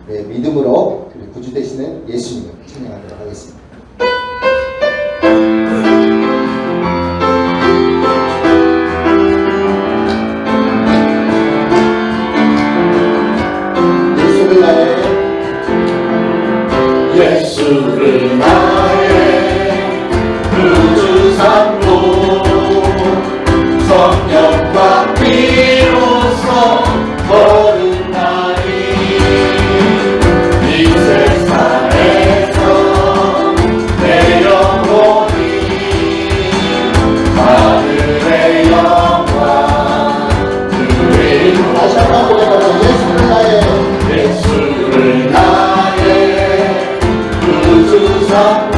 믿음으로 우리 구주 되시는 예수님을 찬양하도록 하겠습니다. 예수를 나의 구주 삼고 성령과 피로써 거듭나리 이 세상에서 내 영혼이 하늘의 영광 누리고 다시 한번 고백하자. 예수를 나의 구주 삼고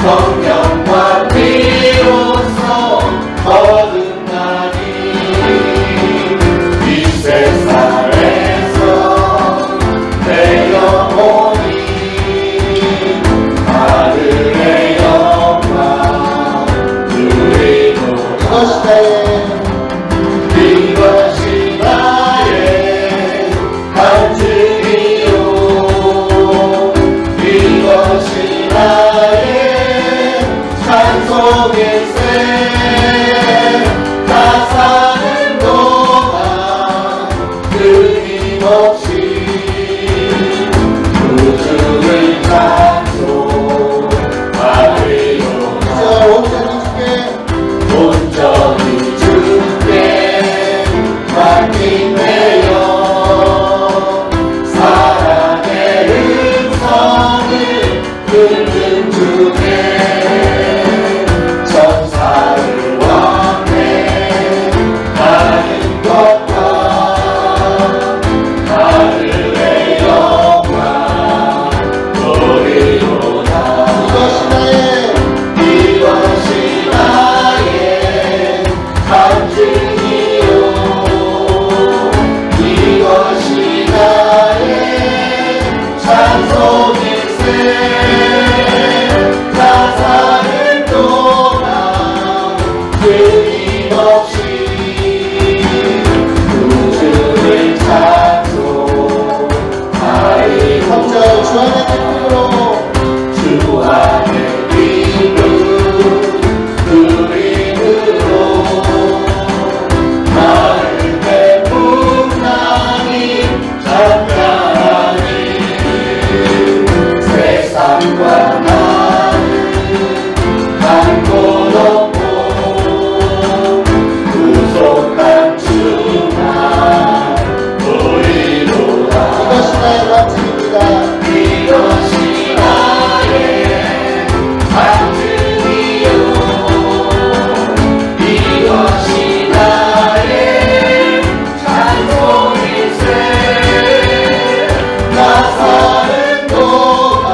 성령과 피로써 거듭나니 이 세상에서 내 영혼이 하늘의 영광 누리고 이것이 나의 간증이요 이것이 나의 찬송일세 나 사는 동안 끊임없이 구주를 찬송하리로다 온전히 주께 맡기매여 사랑의 음성을 듣는 중에 천사를 왕래 하는 것과 하늘의 영광 노리로다 이것이 나의 간증이요 이것이 나의 찬송일세 나 사는 동안 끊임없이 구주를 찬송하리 각자 주안의 기쁨으로 주안의 기쁨 누림으로 나를 풍랑이 찬양하니 세상과 나를 담고 놓고 구속한 주만 보이로다 이것이 나의 간증입니다. 이것이 나의 간증이요 이것이 나의 찬송일세 나 사는 동안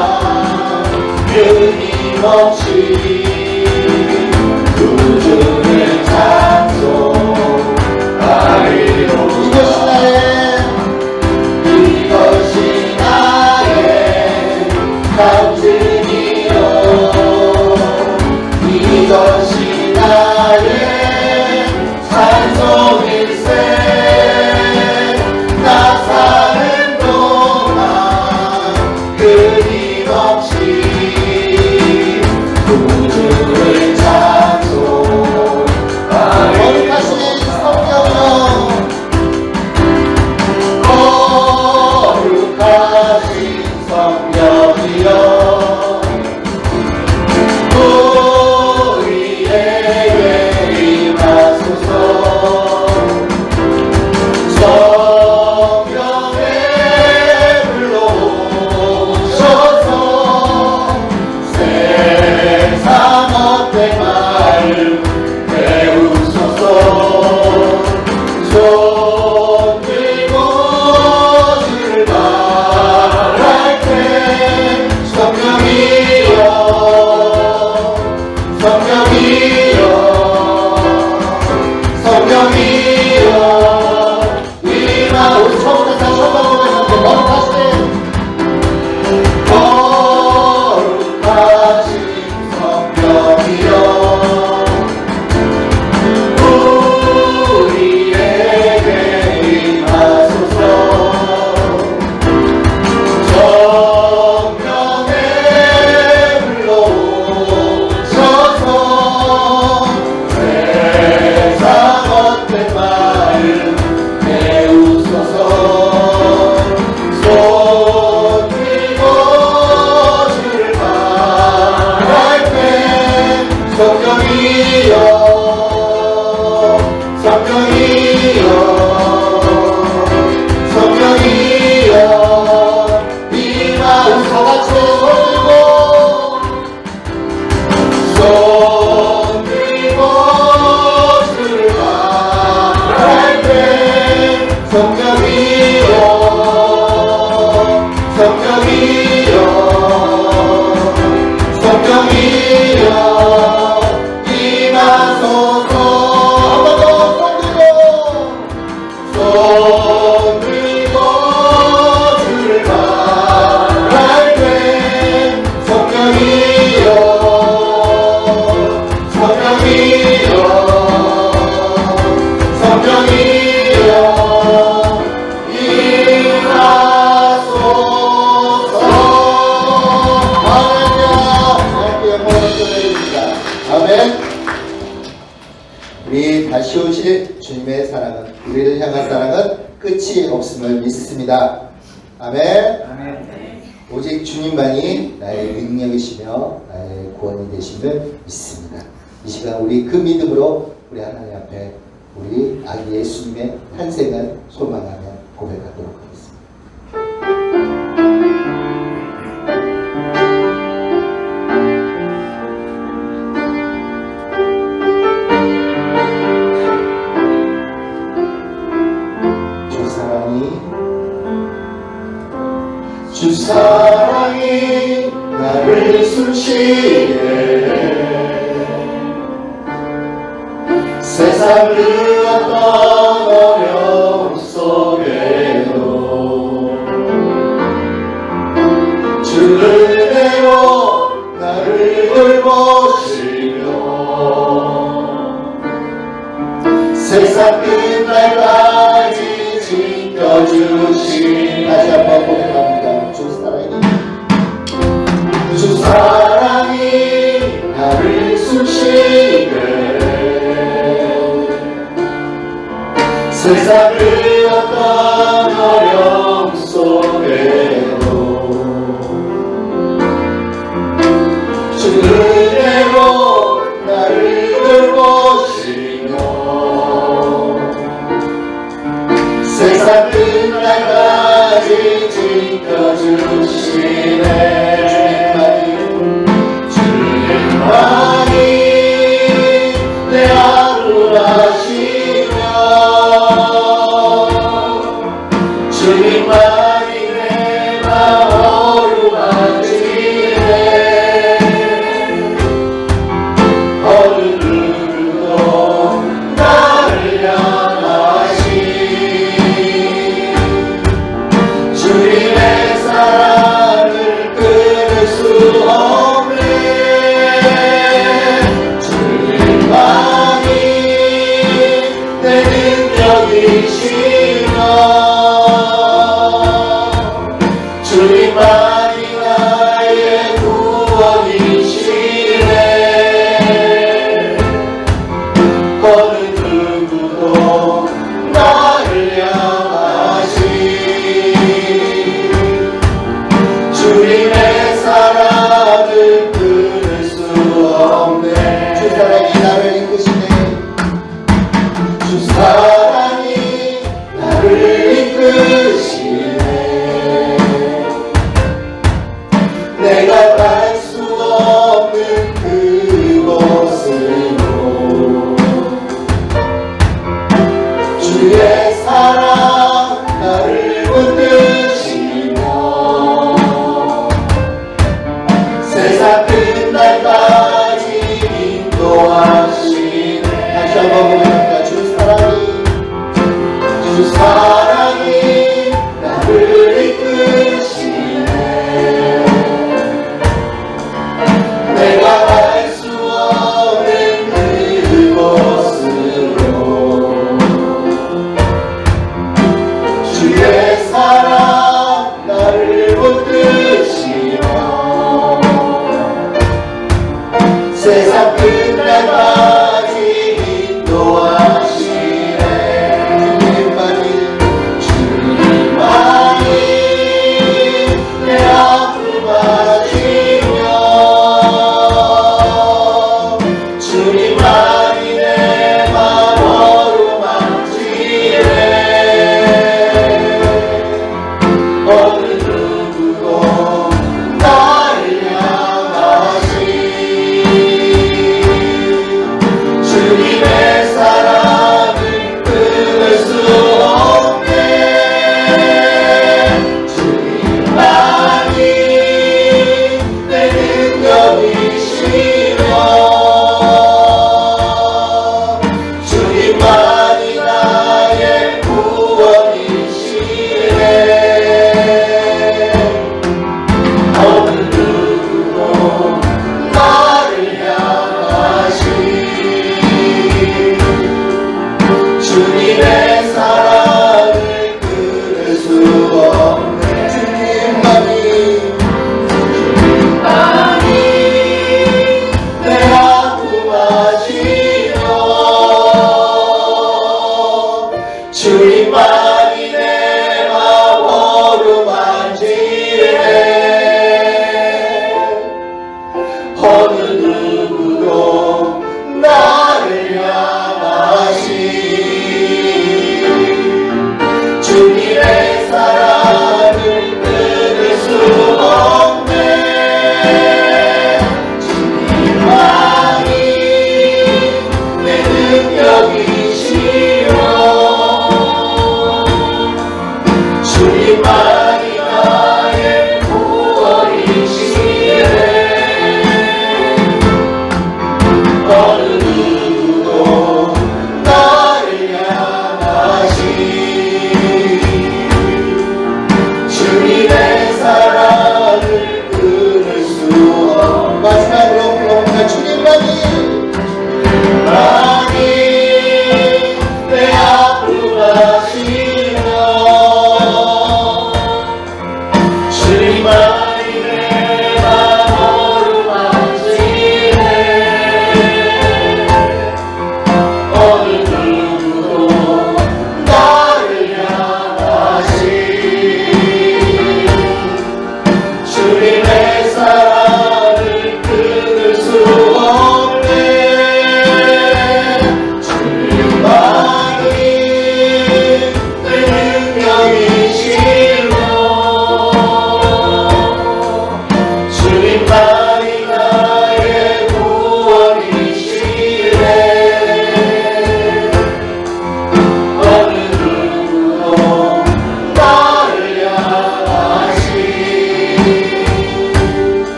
이루실 주님의 사랑은, 우리를 향한 사랑은 끝이 없음을 믿습니다. 아멘. 오직 주님만이 나의 능력이시며 나의 구원이 되심을 믿습니다. 이 시간 우리 그 믿음으로 우리 하나님 앞에 우리 아기 예수님의 탄생을 소망하며 고백하도록 하겠습니다. 주 사랑이 나를 숨쉬게 세상 그 어떤 어려움 속에도 주 은혜로 나를 돌보시며 세상 끝날까지 지켜주신 다시 한번 고백합니다. 주 사랑이 나를 숨쉬게 세상 그 어떤 어려움 속에도 주 은혜로 나를 돌보시며 세상 끝날까지 지켜주시네. 주님만이 내 안위하시며 주님만이 내 마음 어루만지네. 어느 누구도 나를 향하시 주님의 사랑을 끊을 수 없네. 주님만이 내 능력이시며 주님만이 나의 구원이시네. 어느 누구도 나를 향하시 주님의 사랑을 끊을 수 없네. 주 사랑이 나를 이끄시네. 주 사랑이 나를 이끄시네.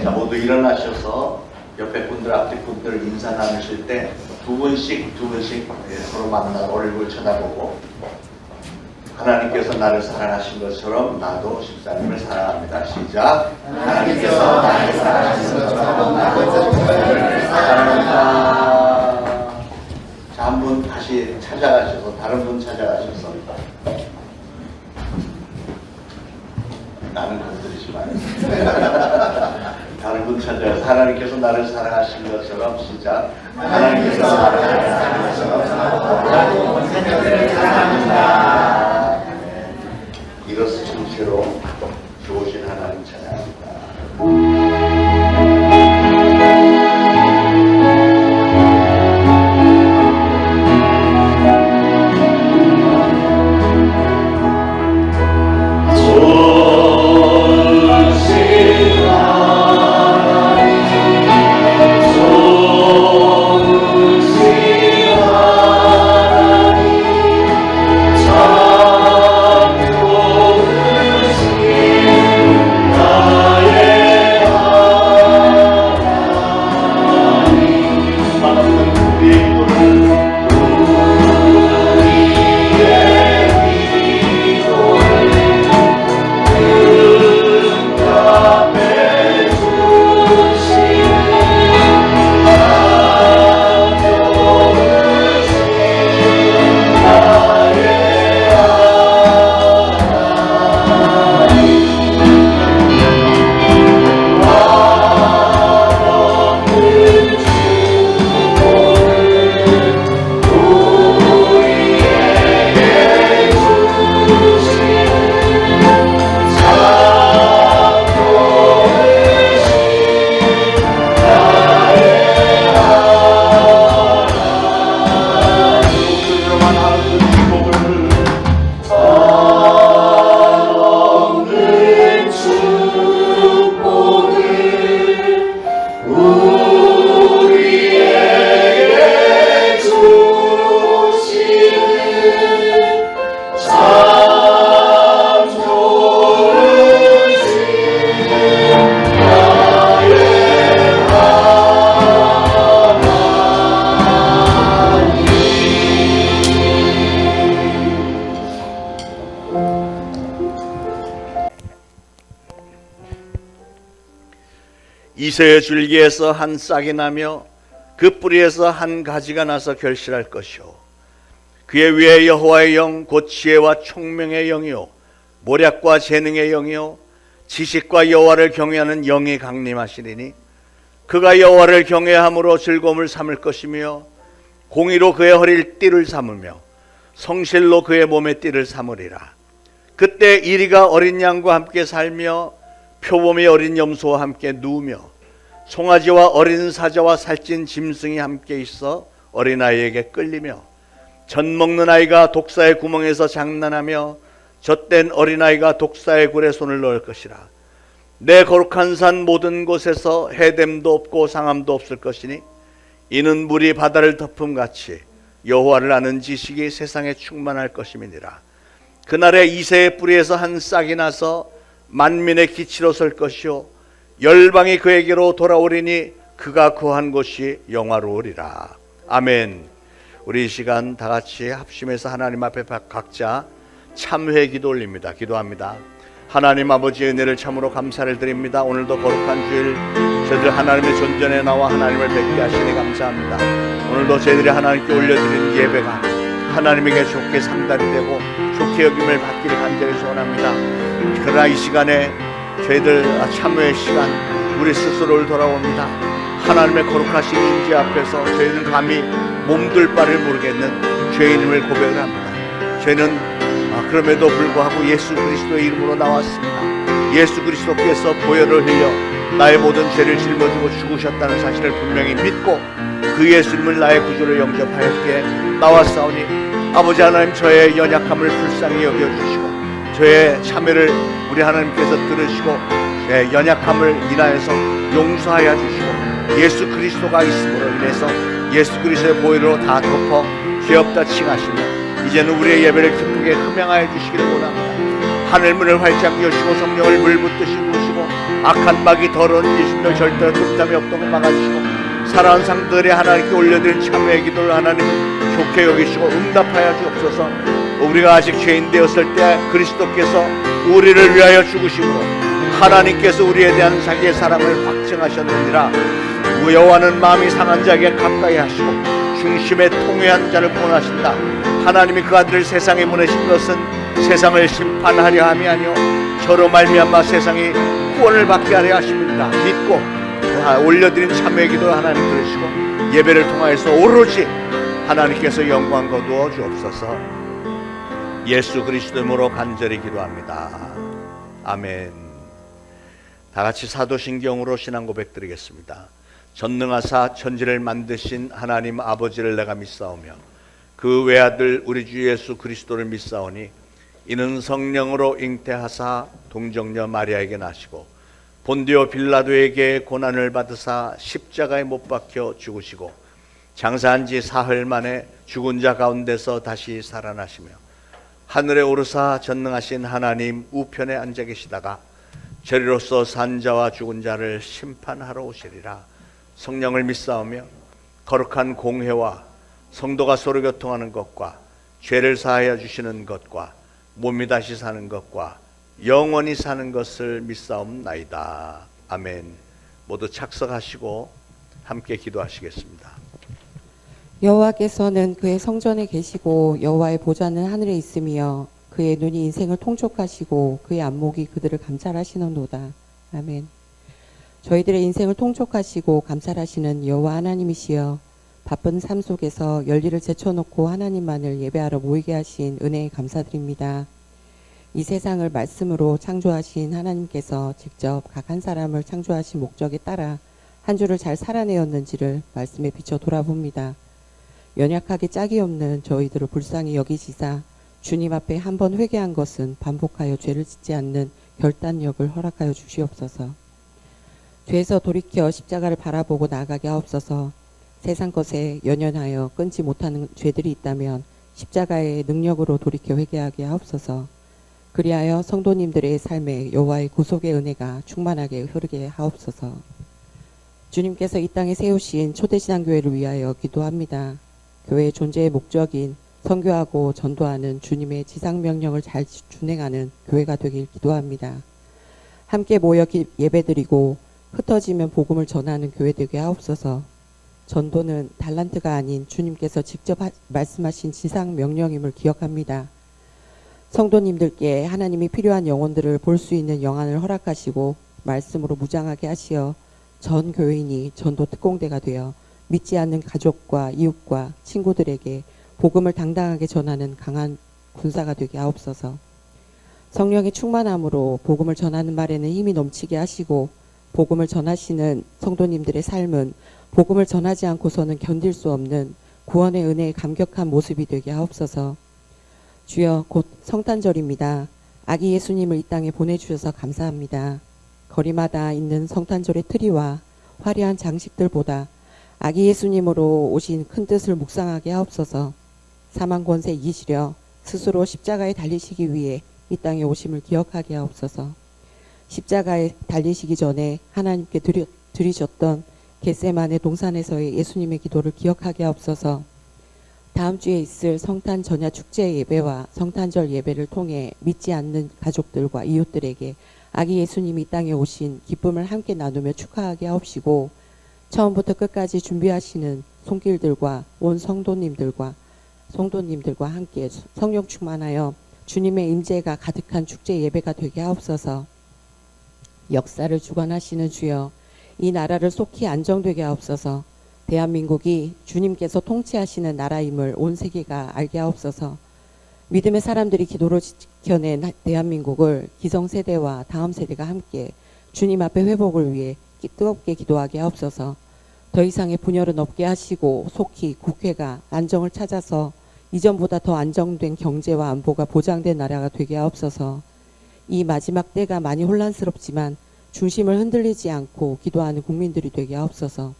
자, 모두 일어나셔서 옆에 분들, 앞에 분들 인사 나누실 때 두 분씩 서로 만나 얼굴 쳐다보고 하나님께서 나를 사랑하신 것처럼 나도 집사님을 사랑합니다. 시작. 하나님께서 나를 사랑하신 것처럼 나도 집사님을 사랑합니다. 자, 한 분 다시 찾아가셔서 다른 분 찾아가셔서 나는 건드리지 마요. 다른 분 찾아가서 하나님께서 나를 사랑하신 것처럼 시작. 하나님께서 나를 사랑하신 것처럼 나도 집사님을 사랑합니다. 이것을 전체로 좋으신 하나님 찬양합니다. 이새의 줄기에서 한 싹이 나며 그 뿌리에서 한 가지가 나서 결실할 것이요 그의 위에 여호와의 영 곧 지혜와 총명의 영이요 모략과 재능의 영이요 지식과 여호와를 경외하는 영이 강림하시리니 그가 여호와를 경외함으로 즐거움을 삼을 것이며 공의로 그의 허리를 띠를 삼으며 성실로 그의 몸에 띠를 삼으리라. 그때 이리가 어린 양과 함께 살며 표범이 어린 염소와 함께 누우며 송아지와 어린 사자와 살찐 짐승이 함께 있어 어린아이에게 끌리며 젖 먹는 아이가 독사의 구멍에서 장난하며 젖된 어린아이가 독사의 굴에 손을 넣을 것이라. 내 거룩한 산 모든 곳에서 해됨도 없고 상함도 없을 것이니 이는 물이 바다를 덮음같이 여호와를 아는 지식이 세상에 충만할 것임이니라. 그날에 이새의 뿌리에서 한 싹이 나서 만민의 기치로 설 것이요 열방이 그에게로 돌아오리니 그가 거한 곳이 영화로우리라. 아멘. 우리 이 시간 다 같이 합심해서 하나님 앞에 각자 참회 기도 올립니다. 기도합니다. 하나님 아버지의 은혜를 참으로 감사를 드립니다. 오늘도 거룩한 주일 저희들 하나님의 존전에 나와 하나님을 뵙게 하시니 감사합니다. 오늘도 저희들이 하나님께 올려드린 예배가 하나님에게 좋게 상달이 되고 좋게 여김을 받기를 간절히 소원합니다. 그러나 이 시간에 저희들 참회의 시간 우리 스스로를 돌아옵니다. 하나님의 거룩하신 임재 앞에서 저희는 감히 몸둘 바를 모르겠는 죄인임을 고백을 합니다. 저희는 그럼에도 불구하고 예수 그리스도의 이름으로 나왔습니다. 예수 그리스도께서 보혈을 흘려 나의 모든 죄를 짊어지고 죽으셨다는 사실을 분명히 믿고 그 예수님을 나의 구주로 영접하였기에 나왔사오니 아버지 하나님 저의 연약함을 불쌍히 여겨주시고 저의 참회를 우리 하나님께서 들으시고 연약함을 인하여서 용서하여 주시고 예수 그리스도가 있음으로 인해서 예수 그리스도의 보혈로 다 덮어 죄 없다 칭하시며 이제는 우리의 예배를 기쁘게 흠양하여 주시기를 원합니다. 하늘문을 활짝 여시고 성령을 물붓듯이 부으시고 악한 마귀 더러운 예수님을 절대로 tumtam이 없도록 막아주시고 살아온 상들의 하나님께 올려드린 참회의 기도를 하나님은 좋게 여기시고 응답하여 주옵소서. 우리가 아직 죄인 되었을 때 그리스도께서 우리를 위하여 죽으심으로 하나님께서 우리에 대한 자기의 사랑을 확증하셨느니라. 여호와는 마음이 상한 자에게 가까이 하시고 중심에 통회한 자를 구원하신다. 하나님이 그 아들을 세상에 보내신 것은 세상을 심판하려 함이 아니요 저로 말미암아 세상이 구원을 받게 하려 하심이니라. 믿고 올려드린 참회 기도를 하나님 들으시고 예배를 통하여서 오로지 하나님께서 영광 거두어 주옵소서. 예수 그리스도로 간절히 기도합니다. 아멘. 다 같이 사도신경으로 신앙 고백 드리겠습니다. 전능하사 천지를 만드신 하나님 아버지를 내가 믿사오며 그 외아들 우리 주 예수 그리스도를 믿사오니 이는 성령으로 잉태하사 동정녀 마리아에게 나시고 본디오 빌라도에게 고난을 받으사 십자가에 못 박혀 죽으시고 장사한 지 사흘 만에 죽은 자 가운데서 다시 살아나시며 하늘에 오르사 전능하신 하나님 우편에 앉아 계시다가 저리로서 산 자와 죽은 자를 심판하러 오시리라. 성령을 믿사오며 거룩한 공회와 성도가 서로 교통하는 것과 죄를 사하여 주시는 것과 몸이 다시 사는 것과 영원히 사는 것을 믿사옵나이다. 아멘. 모두 착석하시고 함께 기도하시겠습니다. 여호와께서는 그의 성전에 계시고 여호와의 보좌는 하늘에 있으며 그의 눈이 인생을 통촉하시고 그의 안목이 그들을 감찰하시는도다. 아멘. 저희들의 인생을 통촉하시고 감찰하시는 여호와 하나님이시여 바쁜 삶 속에서 열일을 제쳐놓고 하나님만을 예배하러 모이게 하신 은혜에 감사드립니다. 이 세상을 말씀으로 창조하신 하나님께서 직접 각 한 사람을 창조하신 목적에 따라 한 주를 잘 살아내었는지를 말씀에 비춰 돌아봅니다. 연약하게 짝이 없는 저희들을 불쌍히 여기시사 주님 앞에 한 번 회개한 것은 반복하여 죄를 짓지 않는 결단력을 허락하여 주시옵소서. 죄에서 돌이켜 십자가를 바라보고 나아가게 하옵소서. 세상 것에 연연하여 끊지 못하는 죄들이 있다면 십자가의 능력으로 돌이켜 회개하게 하옵소서. 그리하여 성도님들의 삶에 여호와의 구속의 은혜가 충만하게 흐르게 하옵소서. 주님께서 이 땅에 세우신 초대신앙교회를 위하여 기도합니다. 교회의 존재의 목적인 선교하고 전도하는 주님의 지상명령을 잘 준행하는 교회가 되길 기도합니다. 함께 모여 예배드리고 흩어지면 복음을 전하는 교회 되게 하옵소서. 전도는 달란트가 아닌 주님께서 직접 말씀하신 지상명령임을 기억합니다. 성도님들께 하나님이 필요한 영혼들을 볼 수 있는 영안을 허락하시고 말씀으로 무장하게 하시어 전 교인이 전도 특공대가 되어 믿지 않는 가족과 이웃과 친구들에게 복음을 당당하게 전하는 강한 군사가 되게 하옵소서. 성령의 충만함으로 복음을 전하는 말에는 힘이 넘치게 하시고 복음을 전하시는 성도님들의 삶은 복음을 전하지 않고서는 견딜 수 없는 구원의 은혜에 감격한 모습이 되게 하옵소서. 주여, 곧 성탄절입니다. 아기 예수님을 이 땅에 보내주셔서 감사합니다. 거리마다 있는 성탄절의 트리와 화려한 장식들보다 아기 예수님으로 오신 큰 뜻을 묵상하게 하옵소서. 사망 권세 이기시려 스스로 십자가에 달리시기 위해 이 땅에 오심을 기억하게 하옵소서. 십자가에 달리시기 전에 하나님께 드리셨던 겟세마네 동산에서의 예수님의 기도를 기억하게 하옵소서. 다음 주에 있을 성탄 전야 축제 예배와 성탄절 예배를 통해 믿지 않는 가족들과 이웃들에게 아기 예수님이 이 땅에 오신 기쁨을 함께 나누며 축하하게 하옵시고 처음부터 끝까지 준비하시는 손길들과 온 성도님들과 함께 성령 충만하여 주님의 임재가 가득한 축제 예배가 되게 하옵소서. 역사를 주관하시는 주여, 이 나라를 속히 안정되게 하옵소서. 대한민국이 주님께서 통치하시는 나라임을 온 세계가 알게 하옵소서. 믿음의 사람들이 기도로 지켜낸 대한민국을 기성세대와 다음 세대가 함께 주님 앞에 회복을 위해 뜨겁게 기도하게 하옵소서. 더 이상의 분열은 없게 하시고 속히 국회가 안정을 찾아서 이전보다 더 안정된 경제와 안보가 보장된 나라가 되게 하옵소서. 이 마지막 때가 많이 혼란스럽지만 중심을 흔들리지 않고 기도하는 국민들이 되게 하옵소서.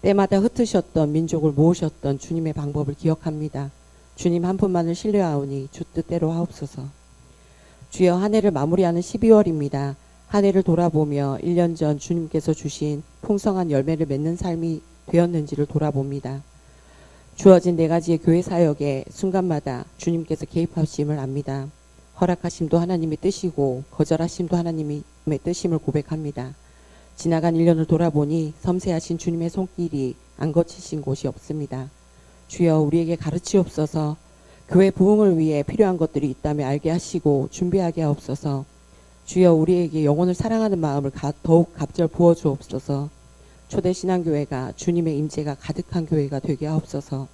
때마다 흩으셨던 민족을 모으셨던 주님의 방법을 기억합니다. 주님 한 분만을 신뢰하오니 주 뜻대로 하옵소서. 주여, 한 해를 마무리하는 12월입니다. 한 해를 돌아보며 1년 전 주님께서 주신 풍성한 열매를 맺는 삶이 되었는지를 돌아봅니다. 주어진 4가지의 교회 사역에 순간마다 주님께서 개입하심을 압니다. 허락하심도 하나님의 뜻이고 거절하심도 하나님의 뜻임을 고백합니다. 지나간 1년을 돌아보니 섬세하신 주님의 손길이 안 거치신 곳이 없습니다. 주여, 우리에게 가르치옵소서. 교회 부흥을 위해 필요한 것들이 있다면 알게 하시고 준비하게 하옵소서. 주여, 우리에게 영혼을 사랑하는 마음을 더욱 갑절 부어주옵소서. 초대신앙교회가 주님의 임재가 가득한 교회가 되게 하옵소서.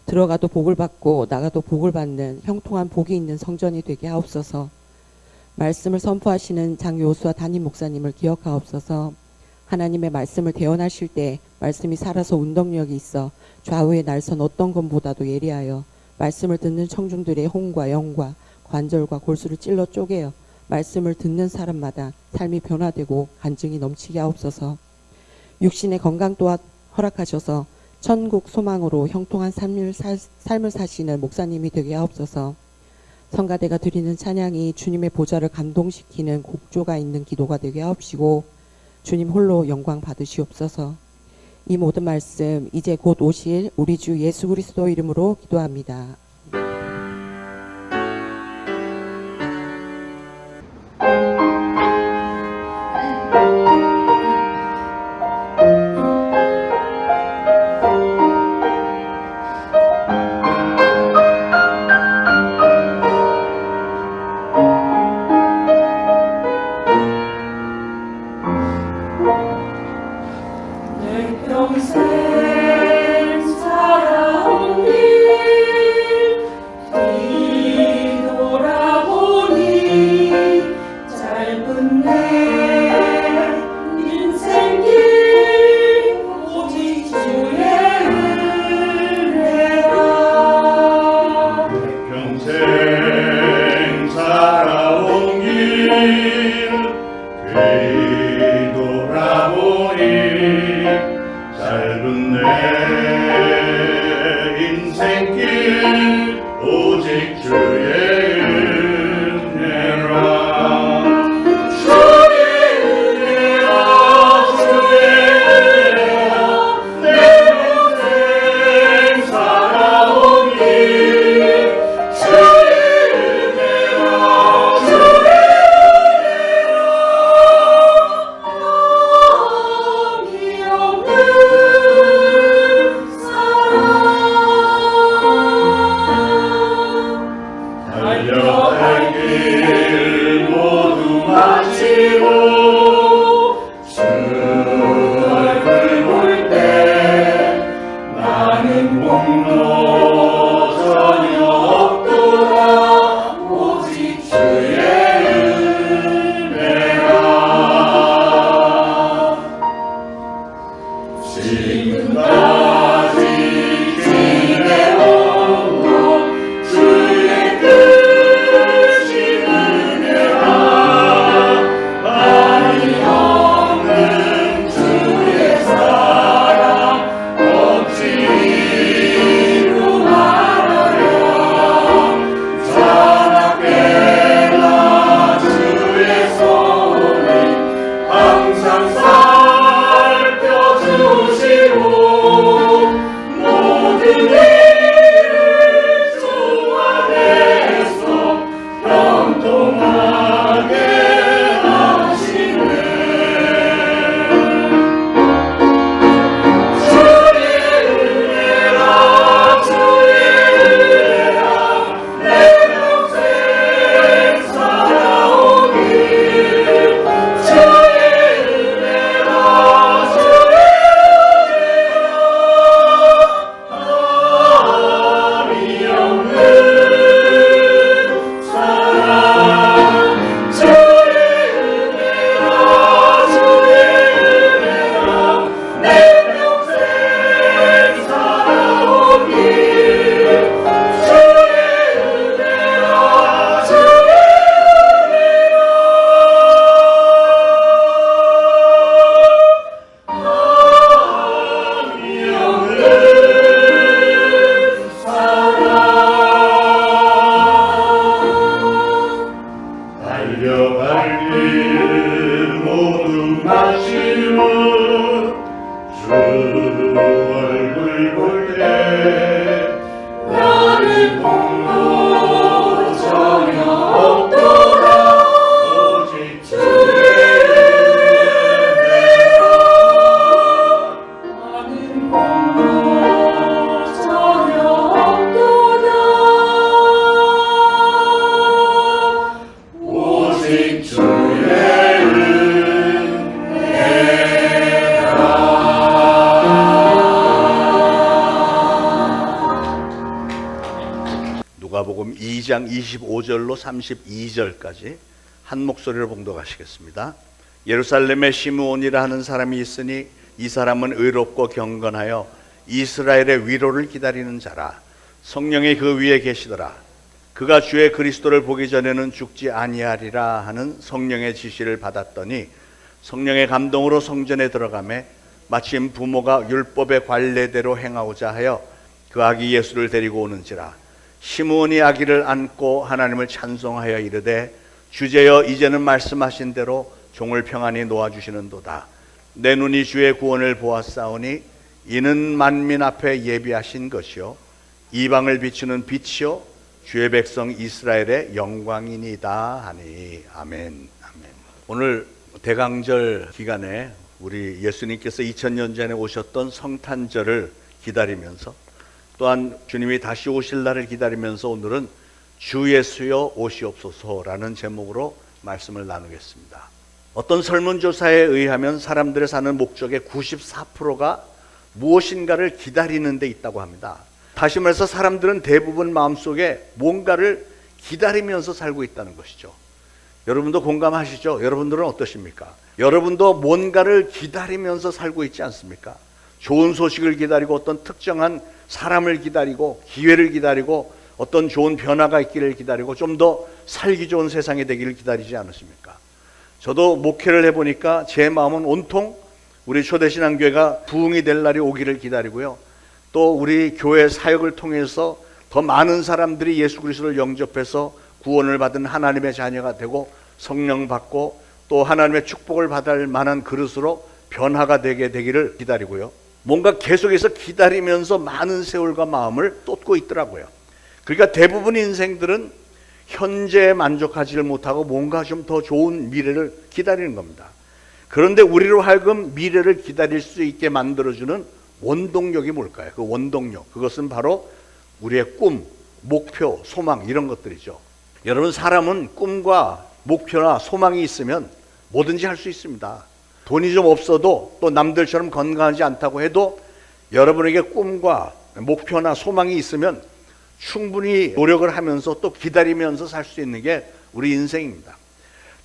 들어가도 복을 받고 나가도 복을 받는 형통한 복이 있는 성전이 되게 하옵소서. 말씀을 선포하시는 장요수와 담임 목사님을 기억하옵소서. 하나님의 말씀을 대언하실 때 말씀이 살아서 운동력이 있어 좌우의 날선 어떤 것보다도 예리하여 말씀을 듣는 청중들의 혼과 영과 관절과 골수를 찔러 쪼개어 말씀을 듣는 사람마다 삶이 변화되고 간증이 넘치게 하옵소서. 육신의 건강 또한 허락하셔서 천국 소망으로 형통한 삶을 사시는 목사님이 되게 하옵소서. 성가대가 드리는 찬양이 주님의 보좌를 감동시키는 곡조가 있는 기도가 되게 하옵시고 주님 홀로 영광 받으시옵소서. 이 모든 말씀 이제 곧 오실 우리 주 예수 그리스도 이름으로 기도합니다. 내 평생 살아온 길 뒤돌아보니 짧은 내 인생길 오직 주의 은혜라. 평생 살아온 길 뒤돌아보니 짧은 내 아쉬운 주 얼굴 볼 때 나는 공로 전혀 없도다. 오직 주의 은혜로 나는 공로 전혀 없도다. 오직 주의 누가복음 2장 25절로 32절까지 한 목소리로 봉독하시겠습니다. 예루살렘에 시므온이라 하는 사람이 있으니 이 사람은 의롭고 경건하여 이스라엘의 위로를 기다리는 자라. 성령이 그 위에 계시더라. 그가 주의 그리스도를 보기 전에는 죽지 아니하리라 하는 성령의 지시를 받았더니 성령의 감동으로 성전에 들어가매 마침 부모가 율법의 관례대로 행하고자 하여 그 아기 예수를 데리고 오는지라. 시므온이 아기를 안고 하나님을 찬송하여 이르되 주제여 이제는 말씀하신 대로 종을 평안히 놓아주시는도다. 내 눈이 주의 구원을 보았사오니 이는 만민 앞에 예비하신 것이요 이방을 비추는 빛이요 주의 백성 이스라엘의 영광이니이다 하니. 아멘. 아멘. 오늘 대강절 기간에 우리 예수님께서 2000년 전에 오셨던 성탄절을 기다리면서 또한 주님이 다시 오실 날을 기다리면서 오늘은 주 예수여 오시옵소서라는 제목으로 말씀을 나누겠습니다. 어떤 설문조사에 의하면 사람들의 사는 목적의 94%가 무엇인가를 기다리는 데 있다고 합니다. 다시 말해서 사람들은 대부분 마음속에 뭔가를 기다리면서 살고 있다는 것이죠. 여러분도 공감하시죠? 여러분들은 어떠십니까? 여러분도 뭔가를 기다리면서 살고 있지 않습니까? 좋은 소식을 기다리고 어떤 특정한 사람을 기다리고 기회를 기다리고 어떤 좋은 변화가 있기를 기다리고 좀 더 살기 좋은 세상이 되기를 기다리지 않으십니까? 저도 목회를 해보니까 제 마음은 온통 우리 초대신앙교회가 부흥이 될 날이 오기를 기다리고요. 또 우리 교회 사역을 통해서 더 많은 사람들이 예수 그리스도를 영접해서 구원을 받은 하나님의 자녀가 되고 성령 받고 또 하나님의 축복을 받을 만한 그릇으로 변화가 되게 되기를 기다리고요. 뭔가 계속해서 기다리면서 많은 세월과 마음을 쏟고 있더라고요. 그러니까 대부분 인생들은 현재에 만족하지를 못하고 뭔가 좀 더 좋은 미래를 기다리는 겁니다. 그런데 우리로 하여금 미래를 기다릴 수 있게 만들어주는 원동력이 뭘까요? 그 원동력, 그것은 바로 우리의 꿈, 목표, 소망 이런 것들이죠. 여러분, 사람은 꿈과 목표나 소망이 있으면 뭐든지 할 수 있습니다. 돈이 좀 없어도 또 남들처럼 건강하지 않다고 해도 여러분에게 꿈과 목표나 소망이 있으면 충분히 노력을 하면서 또 기다리면서 살 수 있는 게 우리 인생입니다.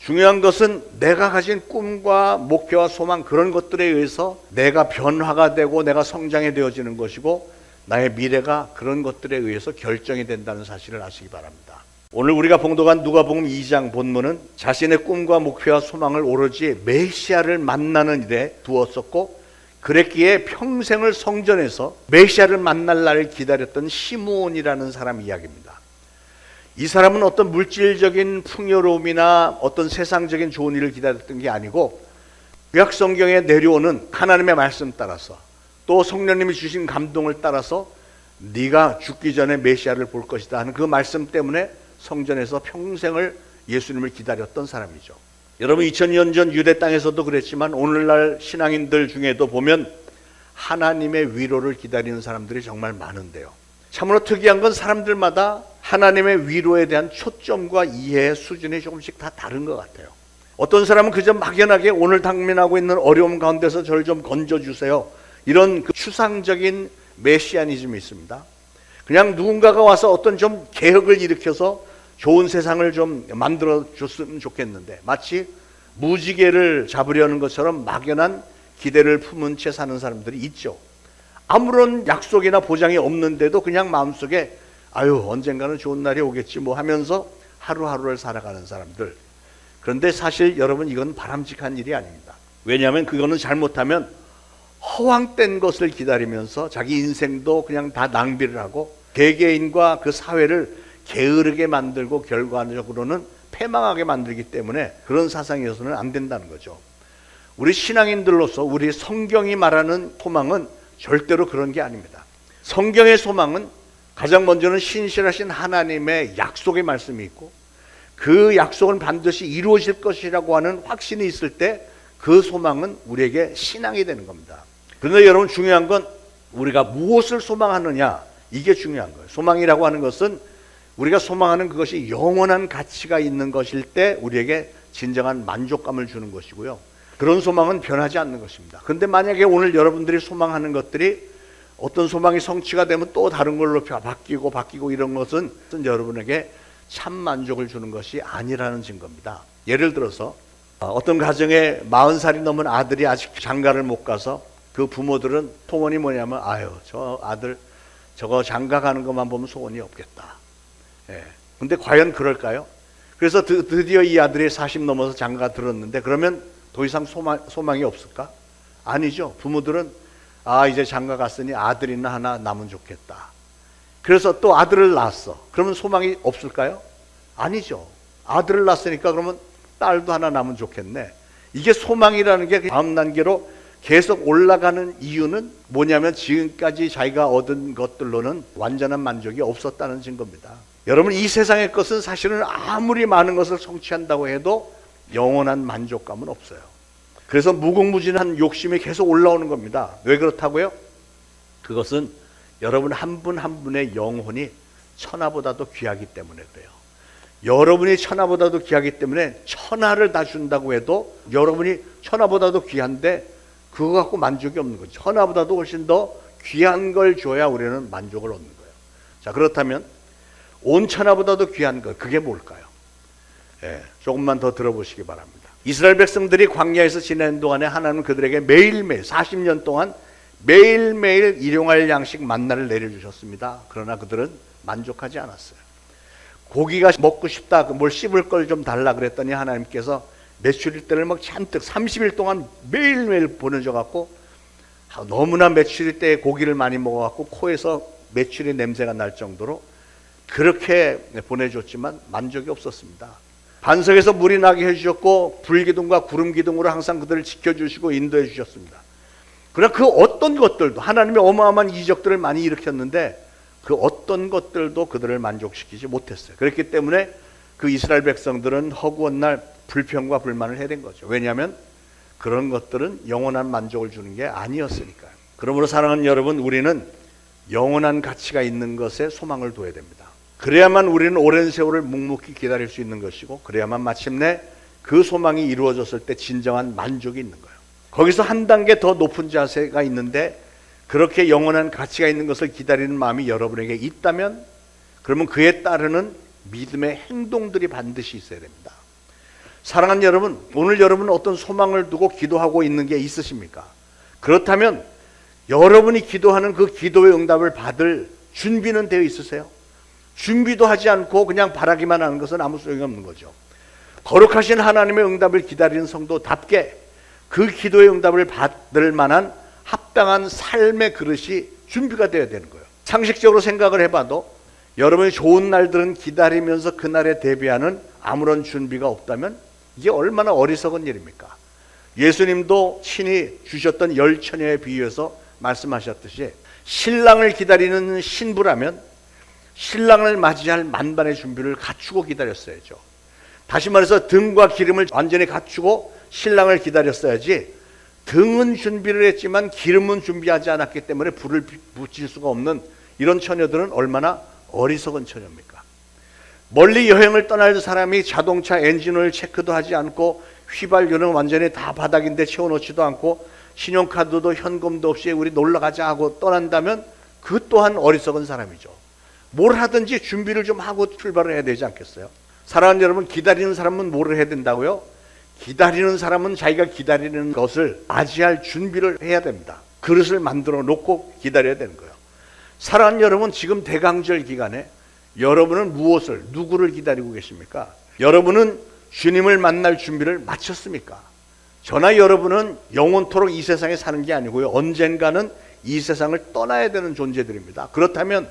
중요한 것은 내가 가진 꿈과 목표와 소망 그런 것들에 의해서 내가 변화가 되고 내가 성장이 되어지는 것이고 나의 미래가 그런 것들에 의해서 결정이 된다는 사실을 아시기 바랍니다. 오늘 우리가 봉독한 누가복음 2장 본문은 자신의 꿈과 목표와 소망을 오로지 메시아를 만나는 일에 두었었고 그랬기에 평생을 성전에서 메시아를 만날 날을 기다렸던 시므온이라는 사람 이야기입니다. 이 사람은 어떤 물질적인 풍요로움이나 어떤 세상적인 좋은 일을 기다렸던 게 아니고 구약 성경에 내려오는 하나님의 말씀 따라서 또 성령님이 주신 감동을 따라서 네가 죽기 전에 메시아를 볼 것이다 하는 그 말씀 때문에 성전에서 평생을 예수님을 기다렸던 사람이죠. 여러분 2000년 전 유대 땅에서도 그랬지만 오늘날 신앙인들 중에도 보면 하나님의 위로를 기다리는 사람들이 정말 많은데요. 참으로 특이한 건 사람들마다 하나님의 위로에 대한 초점과 이해의 수준이 조금씩 다 다른 것 같아요. 어떤 사람은 그저 막연하게 오늘 당면하고 있는 어려움 가운데서 저를 좀 건져주세요. 이런 그 추상적인 메시아니즘이 있습니다. 그냥 누군가가 와서 어떤 좀 개혁을 일으켜서 좋은 세상을 좀 만들어 줬으면 좋겠는데 마치 무지개를 잡으려는 것처럼 막연한 기대를 품은 채 사는 사람들이 있죠. 아무런 약속이나 보장이 없는데도 그냥 마음속에 아유 언젠가는 좋은 날이 오겠지 뭐 하면서 하루하루를 살아가는 사람들. 그런데 사실 여러분 이건 바람직한 일이 아닙니다. 왜냐하면 그거는 잘못하면 허황된 것을 기다리면서 자기 인생도 그냥 다 낭비를 하고 개개인과 그 사회를 게으르게 만들고 결과적으로는 패망하게 만들기 때문에 그런 사상이어서는 안 된다는 거죠. 우리 신앙인들로서 우리 성경이 말하는 소망은 절대로 그런 게 아닙니다. 성경의 소망은 가장 먼저는 신실하신 하나님의 약속의 말씀이 있고 그 약속은 반드시 이루어질 것이라고 하는 확신이 있을 때 그 소망은 우리에게 신앙이 되는 겁니다. 그런데 여러분 중요한 건 우리가 무엇을 소망하느냐, 이게 중요한 거예요. 소망이라고 하는 것은 우리가 소망하는 그것이 영원한 가치가 있는 것일 때 우리에게 진정한 만족감을 주는 것이고요. 그런 소망은 변하지 않는 것입니다. 그런데 만약에 오늘 여러분들이 소망하는 것들이 어떤 소망이 성취가 되면 또 다른 걸로 바뀌고 이런 것은 여러분에게 참 만족을 주는 것이 아니라는 증거입니다. 예를 들어서 어떤 가정에 40살이 넘은 아들이 아직 장가를 못 가서 그 부모들은 소원이 뭐냐면 아유 저 아들 저거 장가 가는 것만 보면 소원이 없겠다. 예. 근데 과연 그럴까요? 그래서 드디어 이 아들이 40 넘어서 장가 들었는데 그러면 더 이상 소망이 없을까? 아니죠. 부모들은 이제 장가 갔으니 아들이나 하나 남으면 좋겠다. 그래서 또 아들을 낳았어. 그러면 소망이 없을까요? 아니죠. 아들을 낳았으니까 그러면 딸도 하나 낳으면 좋겠네. 이게 소망이라는 게 다음 단계로 계속 올라가는 이유는 뭐냐면 지금까지 자기가 얻은 것들로는 완전한 만족이 없었다는 증거입니다. 여러분 이 세상의 것은 사실은 아무리 많은 것을 성취한다고 해도 영원한 만족감은 없어요. 그래서 무궁무진한 욕심이 계속 올라오는 겁니다. 왜 그렇다고요? 그것은 여러분 한 분 한 분의 영혼이 천하보다도 귀하기 때문에 그래요. 여러분이 천하보다도 귀하기 때문에 천하를 다 준다고 해도 여러분이 천하보다도 귀한데 그거 갖고 만족이 없는 거죠. 천하보다도 훨씬 더 귀한 걸 줘야 우리는 만족을 얻는 거예요. 자, 그렇다면 온 천하보다도 귀한 것, 그게 뭘까요? 예, 조금만 더 들어보시기 바랍니다. 이스라엘 백성들이 광야에서 지내는 동안에 하나님은 그들에게 매일매일 40년 동안 매일매일 일용할 양식 만나를 내려주셨습니다. 그러나 그들은 만족하지 않았어요. 고기가 먹고 싶다, 뭘 씹을 걸 좀 달라 그랬더니 하나님께서 메추리 떼를 막 잔뜩 30일 동안 매일매일 보내줘갖고 너무나 메추리 떼에 고기를 많이 먹어갖고 코에서 메추리 냄새가 날 정도로 그렇게 보내줬지만 만족이 없었습니다. 반석에서 물이 나게 해주셨고 불기둥과 구름기둥으로 항상 그들을 지켜주시고 인도해 주셨습니다. 그러나 그 어떤 것들도 하나님의 어마어마한 이적들을 많이 일으켰는데 그 어떤 것들도 그들을 만족시키지 못했어요. 그렇기 때문에 그 이스라엘 백성들은 허구한 날 불평과 불만을 해야 된 거죠. 왜냐하면 그런 것들은 영원한 만족을 주는 게 아니었으니까요. 그러므로 사랑하는 여러분, 우리는 영원한 가치가 있는 것에 소망을 둬야 됩니다. 그래야만 우리는 오랜 세월을 묵묵히 기다릴 수 있는 것이고 그래야만 마침내 그 소망이 이루어졌을 때 진정한 만족이 있는 거예요. 거기서 한 단계 더 높은 자세가 있는데 그렇게 영원한 가치가 있는 것을 기다리는 마음이 여러분에게 있다면 그러면 그에 따르는 믿음의 행동들이 반드시 있어야 됩니다. 사랑하는 여러분, 오늘 여러분은 어떤 소망을 두고 기도하고 있는 게 있으십니까? 그렇다면 여러분이 기도하는 그 기도의 응답을 받을 준비는 되어 있으세요? 준비도 하지 않고 그냥 바라기만 하는 것은 아무 소용이 없는 거죠. 거룩하신 하나님의 응답을 기다리는 성도답게 그 기도의 응답을 받을 만한 합당한 삶의 그릇이 준비가 되어야 되는 거예요. 상식적으로 생각을 해봐도 여러분이 좋은 날들은 기다리면서 그날에 대비하는 아무런 준비가 없다면 이게 얼마나 어리석은 일입니까? 예수님도 친히 주셨던 10처녀에 비유해서 말씀하셨듯이 신랑을 기다리는 신부라면 신랑을 맞이할 만반의 준비를 갖추고 기다렸어야죠. 다시 말해서 등과 기름을 완전히 갖추고 신랑을 기다렸어야지 등은 준비를 했지만 기름은 준비하지 않았기 때문에 불을 붙일 수가 없는 이런 처녀들은 얼마나 어리석은 처녀입니까? 멀리 여행을 떠날 사람이 자동차 엔진오일 체크도 하지 않고 휘발유는 완전히 다 바닥인데 채워놓지도 않고 신용카드도 현금도 없이 우리 놀러가자 하고 떠난다면 그 또한 어리석은 사람이죠. 뭘 하든지 준비를 좀 하고 출발을 해야 되지 않겠어요? 사랑하는 여러분, 기다리는 사람은 뭐를 해야 된다고요? 기다리는 사람은 자기가 기다리는 것을 맞이할 준비를 해야 됩니다. 그릇을 만들어 놓고 기다려야 되는 거예요. 사랑하는 여러분, 지금 대강절 기간에 여러분은 무엇을, 누구를 기다리고 계십니까? 여러분은 주님을 만날 준비를 마쳤습니까? 저나 여러분은 영원토록 이 세상에 사는 게 아니고요, 언젠가는 이 세상을 떠나야 되는 존재들입니다. 그렇다면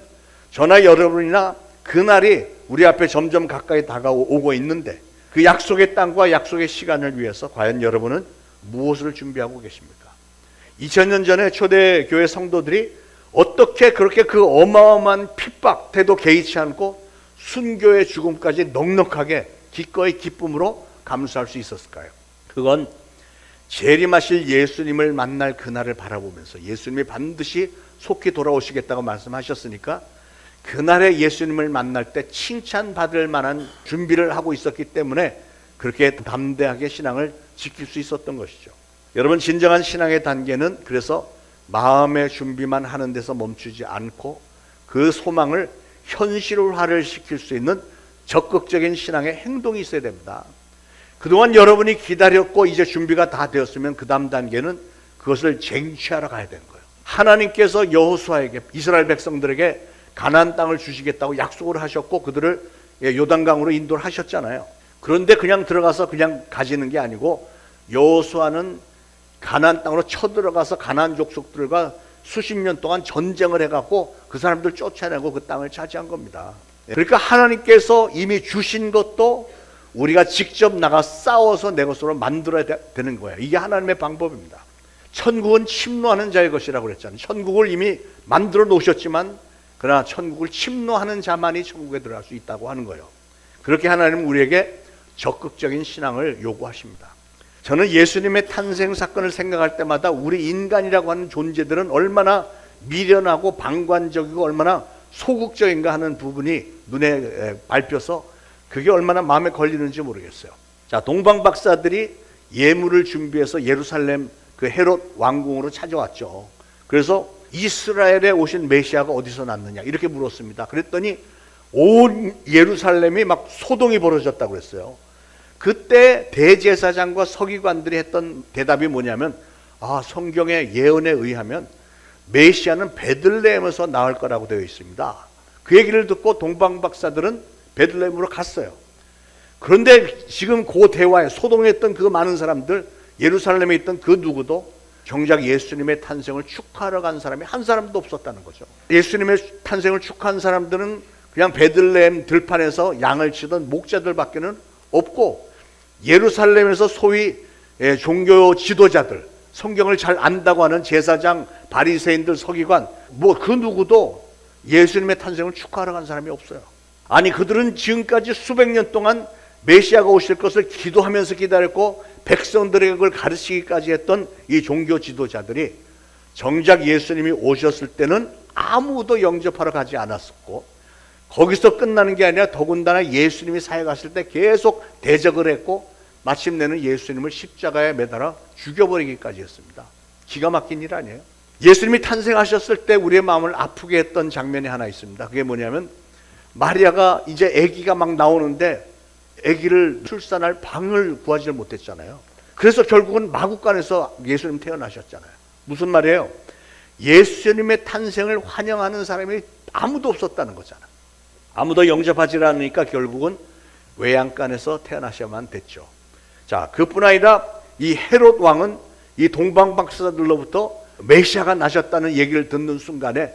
저나 여러분이나 그날이 우리 앞에 점점 가까이 다가오고 있는데 그 약속의 땅과 약속의 시간을 위해서 과연 여러분은 무엇을 준비하고 계십니까? 2000년 전에 초대교회 성도들이 어떻게 그렇게 그 어마어마한 핍박 태도 개의치 않고 순교의 죽음까지 넉넉하게 기꺼이 기쁨으로 감수할 수 있었을까요? 그건 재림하실 예수님을 만날 그날을 바라보면서 예수님이 반드시 속히 돌아오시겠다고 말씀하셨으니까 그날에 예수님을 만날 때 칭찬받을 만한 준비를 하고 있었기 때문에 그렇게 담대하게 신앙을 지킬 수 있었던 것이죠. 여러분, 진정한 신앙의 단계는 그래서 마음의 준비만 하는 데서 멈추지 않고 그 소망을 현실화를 시킬 수 있는 적극적인 신앙의 행동이 있어야 됩니다. 그동안 여러분이 기다렸고 이제 준비가 다 되었으면 그 다음 단계는 그것을 쟁취하러 가야 되는 거예요. 하나님께서 여호수아에게 이스라엘 백성들에게 가나안 땅을 주시겠다고 약속을 하셨고 그들을 요단강으로 인도를 하셨잖아요. 그런데 그냥 들어가서 그냥 가지는 게 아니고 여호수아는 가나안 땅으로 쳐들어가서 가나안 족속들과 수십 년 동안 전쟁을 해갖고 그 사람들 쫓아내고 그 땅을 차지한 겁니다. 그러니까 하나님께서 이미 주신 것도 우리가 직접 나가 싸워서 내 것으로 만들어야 되는 거예요. 이게 하나님의 방법입니다. 천국은 침노하는 자의 것이라고 그랬잖아요. 천국을 이미 만들어 놓으셨지만 그러나 천국을 침노하는 자만이 천국에 들어갈 수 있다고 하는 거예요. 그렇게 하나님은 우리에게 적극적인 신앙을 요구하십니다. 저는 예수님의 탄생 사건을 생각할 때마다 우리 인간이라고 하는 존재들은 얼마나 미련하고 방관적이고 얼마나 소극적인가 하는 부분이 눈에 밟혀서 그게 얼마나 마음에 걸리는지 모르겠어요. 자, 동방 박사들이 예물을 준비해서 예루살렘 그 헤롯 왕궁으로 찾아왔죠. 그래서 이스라엘에 오신 메시아가 어디서 났느냐 이렇게 물었습니다. 그랬더니 온 예루살렘이 막 소동이 벌어졌다고 그랬어요. 그때 대제사장과 서기관들이 했던 대답이 뭐냐면 성경의 예언에 의하면 메시아는 베들레헴에서 나올 거라고 되어 있습니다. 그 얘기를 듣고 동방 박사들은 베들레헴으로 갔어요. 그런데 지금 그 대화에 소동했던 그 많은 사람들, 예루살렘에 있던 그 누구도 정작 예수님의 탄생을 축하하러 간 사람이 한 사람도 없었다는 거죠. 예수님의 탄생을 축하한 사람들은 그냥 베들레헴 들판에서 양을 치던 목자들밖에는 없고 예루살렘에서 소위 종교 지도자들, 성경을 잘 안다고 하는 제사장, 바리새인들, 서기관 그 누구도 예수님의 탄생을 축하하러 간 사람이 없어요. 아니 그들은 지금까지 수백 년 동안 메시아가 오실 것을 기도하면서 기다렸고 백성들에게 그걸 가르치기까지 했던 이 종교 지도자들이 정작 예수님이 오셨을 때는 아무도 영접하러 가지 않았었고 거기서 끝나는 게 아니라 더군다나 예수님이 사역하실 때 계속 대적을 했고 마침내는 예수님을 십자가에 매달아 죽여버리기까지 했습니다. 기가 막힌 일 아니에요? 예수님이 탄생하셨을 때 우리의 마음을 아프게 했던 장면이 하나 있습니다. 그게 뭐냐면 마리아가 이제 아기가 막 나오는데 아기를 출산할 방을 구하지 못했잖아요. 그래서 결국은 마구간에서 예수님 태어나셨잖아요. 무슨 말이에요? 예수님의 탄생을 환영하는 사람이 아무도 없었다는 거잖아요. 아무도 영접하지 않으니까 결국은 외양간에서 태어나셔야만 됐죠. 자, 그뿐 아니라 이 헤롯 왕은 이 동방 박사들로부터 메시아가 나셨다는 얘기를 듣는 순간에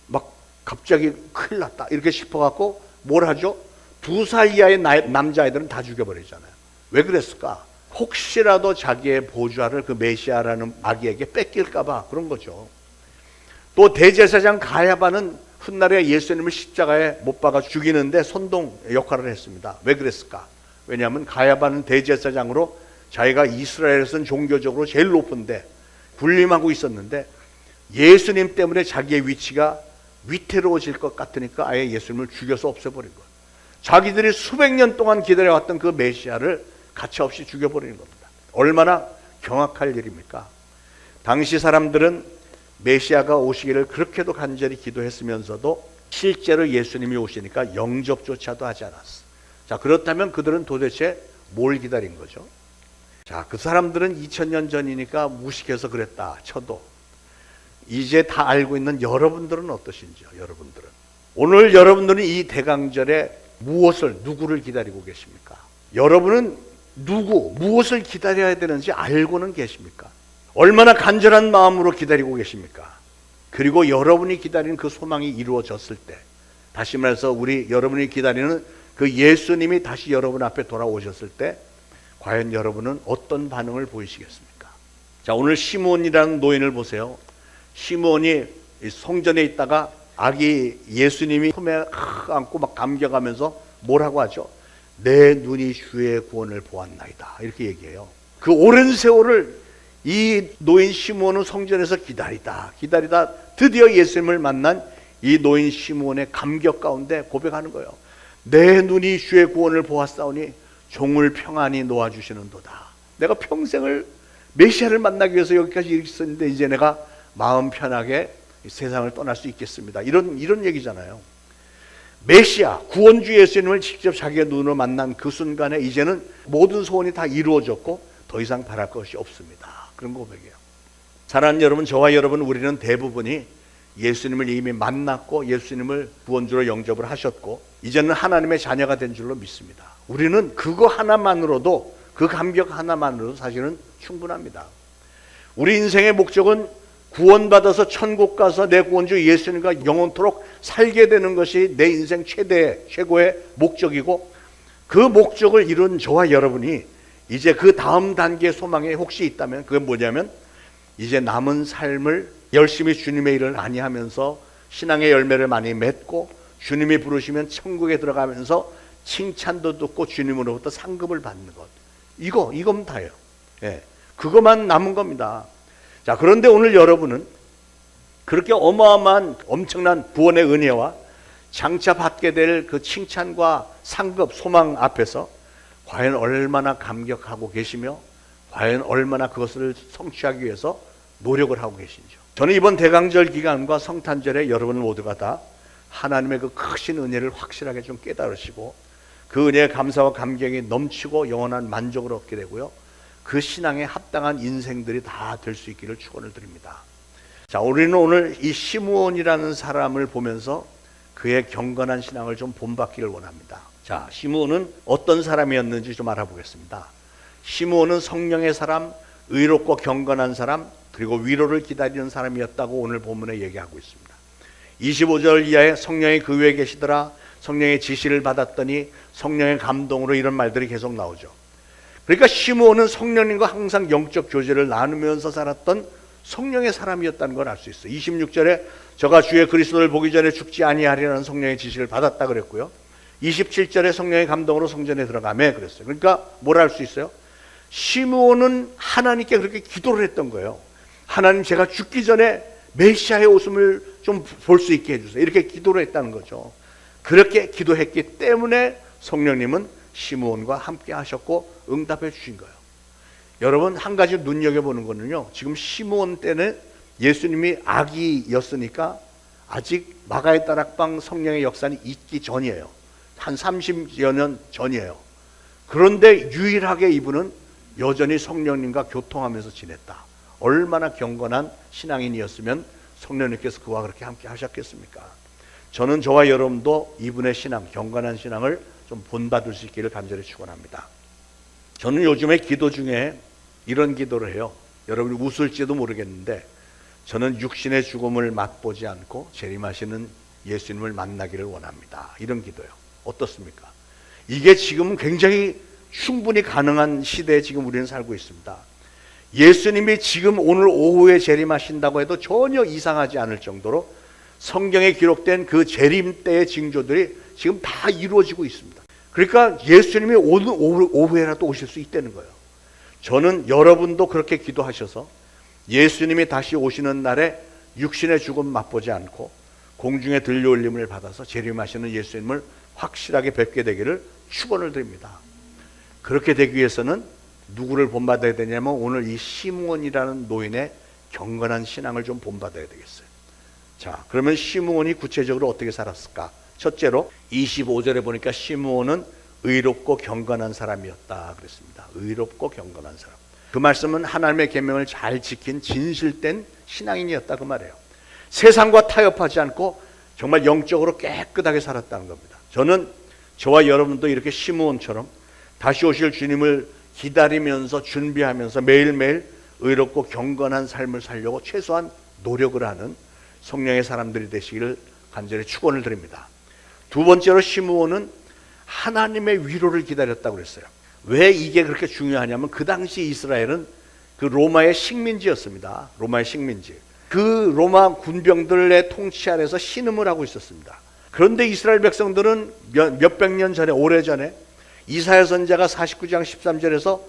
막 갑자기 큰일 났다 이렇게 싶어갖고 뭘 하죠? 2살 이하의 남자아이들은 다 죽여버리잖아요. 왜 그랬을까? 혹시라도 자기의 보좌를 그 메시아라는 아기에게 뺏길까봐 그런 거죠. 또 대제사장 가야바는 훗날에 예수님을 십자가에 못 박아 죽이는데 선동 역할을 했습니다. 왜 그랬을까? 왜냐하면 가야바는 대제사장으로 자기가 이스라엘에서는 종교적으로 제일 높은데 군림하고 있었는데 예수님 때문에 자기의 위치가 위태로워질 것 같으니까 아예 예수님을 죽여서 없애버린 거예요. 자기들이 수백 년 동안 기다려왔던 그 메시아를 가차없이 죽여버리는 겁니다. 얼마나 경악할 일입니까? 당시 사람들은 메시아가 오시기를 그렇게도 간절히 기도했으면서도 실제로 예수님이 오시니까 영접조차도 하지 않았어. 자, 그렇다면 그들은 도대체 뭘 기다린 거죠? 자, 그 사람들은 2000년 전이니까 무식해서 그랬다 쳐도 이제 다 알고 있는 여러분들은 어떠신지요? 여러분들은 오늘 여러분들은 이 대강절에 누구를 기다리고 계십니까? 여러분은 무엇을 기다려야 되는지 알고는 계십니까? 얼마나 간절한 마음으로 기다리고 계십니까? 그리고 여러분이 기다리는 그 소망이 이루어졌을 때, 다시 말해서 여러분이 기다리는 그 예수님이 다시 여러분 앞에 돌아오셨을 때 과연 여러분은 어떤 반응을 보이시겠습니까? 자, 오늘 시므온이라는 노인을 보세요. 시므온이 성전에 있다가 아기 예수님이 품에 안고 막 감격하면서 뭐라고 하죠? 내 눈이 주의 구원을 보았나이다, 이렇게 얘기해요. 그 오랜 세월을 이 노인 시므온은 성전에서 기다리다 드디어 예수님을 만난 이 노인 시므온의 감격 가운데 고백하는 거예요. 내 눈이 주의 구원을 보았사오니 종을 평안히 놓아주시는도다. 내가 평생을 메시아를 만나기 위해서 여기까지 있었는데 이제 내가 마음 편하게 세상을 떠날 수 있겠습니다. 이런 얘기잖아요. 메시아 구원주 예수님을 직접 자기의 눈으로 만난 그 순간에 이제는 모든 소원이 다 이루어졌고 더 이상 바랄 것이 없습니다. 그런 고백이에요. 사랑하는 여러분, 저와 여러분, 우리는 대부분이 예수님을 이미 만났고 예수님을 구원주로 영접을 하셨고 이제는 하나님의 자녀가 된 줄로 믿습니다. 우리는 그거 하나만으로도, 그 감격 하나만으로도 사실은 충분합니다. 우리 인생의 목적은 구원받아서 천국 가서 내 구원주 예수님과 영원토록 살게 되는 것이 내 인생 최고의 목적이고, 그 목적을 이룬 저와 여러분이 이제 그 다음 단계의 소망이 혹시 있다면 그게 뭐냐면, 이제 남은 삶을 열심히 주님의 일을 많이 하면서 신앙의 열매를 많이 맺고 주님이 부르시면 천국에 들어가면서 칭찬도 듣고 주님으로부터 상급을 받는 것, 이건 다예요. 예, 그것만 남은 겁니다. 자, 그런데 오늘 여러분은 그렇게 어마어마한 엄청난 구원의 은혜와 장차 받게 될 그 칭찬과 상급, 소망 앞에서 과연 얼마나 감격하고 계시며 과연 얼마나 그것을 성취하기 위해서 노력을 하고 계신지요. 저는 이번 대강절 기간과 성탄절에 여러분 모두가 다 하나님의 그 크신 은혜를 확실하게 좀 깨달으시고 그 은혜의 감사와 감격이 넘치고 영원한 만족을 얻게 되고요, 그 신앙에 합당한 인생들이 다 될 수 있기를 축원을 드립니다. 자, 우리는 오늘 이 시므온이라는 사람을 보면서 그의 경건한 신앙을 좀 본받기를 원합니다. 자, 시므온은 어떤 사람이었는지 좀 알아보겠습니다. 시므온은 성령의 사람, 의롭고 경건한 사람, 그리고 위로를 기다리는 사람이었다고 오늘 본문에 얘기하고 있습니다. 25절 이하에 성령이 그 위에 계시더라, 성령의 지시를 받았더니, 성령의 감동으로, 이런 말들이 계속 나오죠. 그러니까 시므온은 성령님과 항상 영적 교제를 나누면서 살았던 성령의 사람이었다는 걸 알 수 있어요. 26절에 저가 주의 그리스도를 보기 전에 죽지 아니하리라는 성령의 지시를 받았다 그랬고요, 27절에 성령의 감동으로 성전에 들어가매 그랬어요. 그러니까 뭘 알 수 있어요? 시므온은 하나님께 그렇게 기도를 했던 거예요. 하나님, 제가 죽기 전에 메시아의 오심을 좀 볼 수 있게 해주세요. 이렇게 기도를 했다는 거죠. 그렇게 기도했기 때문에 성령님은 시므온과 함께 하셨고 응답해 주신 거예요. 여러분, 한 가지 눈여겨보는 거는요, 지금 시므온 때는 예수님이 아기였으니까 아직 마가의 다락방 성령의 역사는 있기 전이에요. 한 30여 년 전이에요. 그런데 유일하게 이분은 여전히 성령님과 교통하면서 지냈다. 얼마나 경건한 신앙인이었으면 성령님께서 그와 그렇게 함께 하셨겠습니까? 저는 저와 여러분도 이분의 신앙, 경건한 신앙을 좀 본받을 수 있기를 간절히 축원합니다. 저는 요즘에 기도 중에 이런 기도를 해요. 여러분이 웃을지도 모르겠는데, 저는 육신의 죽음을 맛보지 않고 재림하시는 예수님을 만나기를 원합니다. 이런 기도요. 어떻습니까? 이게 지금 굉장히 충분히 가능한 시대에 지금 우리는 살고 있습니다. 예수님이 지금 오늘 오후에 재림하신다고 해도 전혀 이상하지 않을 정도로 성경에 기록된 그 재림 때의 징조들이 지금 다 이루어지고 있습니다. 그러니까 예수님이 오늘 오후에라도 오실 수 있다는 거예요. 저는 여러분도 그렇게 기도하셔서 예수님이 다시 오시는 날에 육신의 죽음 맛보지 않고 공중에 들려올림을 받아서 재림하시는 예수님을 확실하게 뵙게 되기를 축원을 드립니다. 그렇게 되기 위해서는 누구를 본받아야 되냐면 오늘 이 시므온이라는 노인의 경건한 신앙을 좀 본받아야 되겠어요. 자, 그러면 시므온이 구체적으로 어떻게 살았을까? 첫째로 25절에 보니까 시므온은 의롭고 경건한 사람이었다 그랬습니다. 의롭고 경건한 사람. 그 말씀은 하나님의 계명을 잘 지킨 진실된 신앙인이었다 그 말이에요. 세상과 타협하지 않고 정말 영적으로 깨끗하게 살았다는 겁니다. 저는 저와 여러분도 이렇게 시므온처럼 다시 오실 주님을 기다리면서 준비하면서 매일매일 의롭고 경건한 삶을 살려고 최소한 노력을 하는 성령의 사람들이 되시기를 간절히 축원을 드립니다. 두 번째로 시므온은 하나님의 위로를 기다렸다고 그랬어요. 왜 이게 그렇게 중요하냐면 그 당시 이스라엘은 그 로마의 식민지였습니다. 로마의 식민지. 그 로마 군병들의 통치 아래서 신음을 하고 있었습니다. 그런데 이스라엘 백성들은 몇백 년 전에, 오래전에 이사야 선지자가 49장 13절에서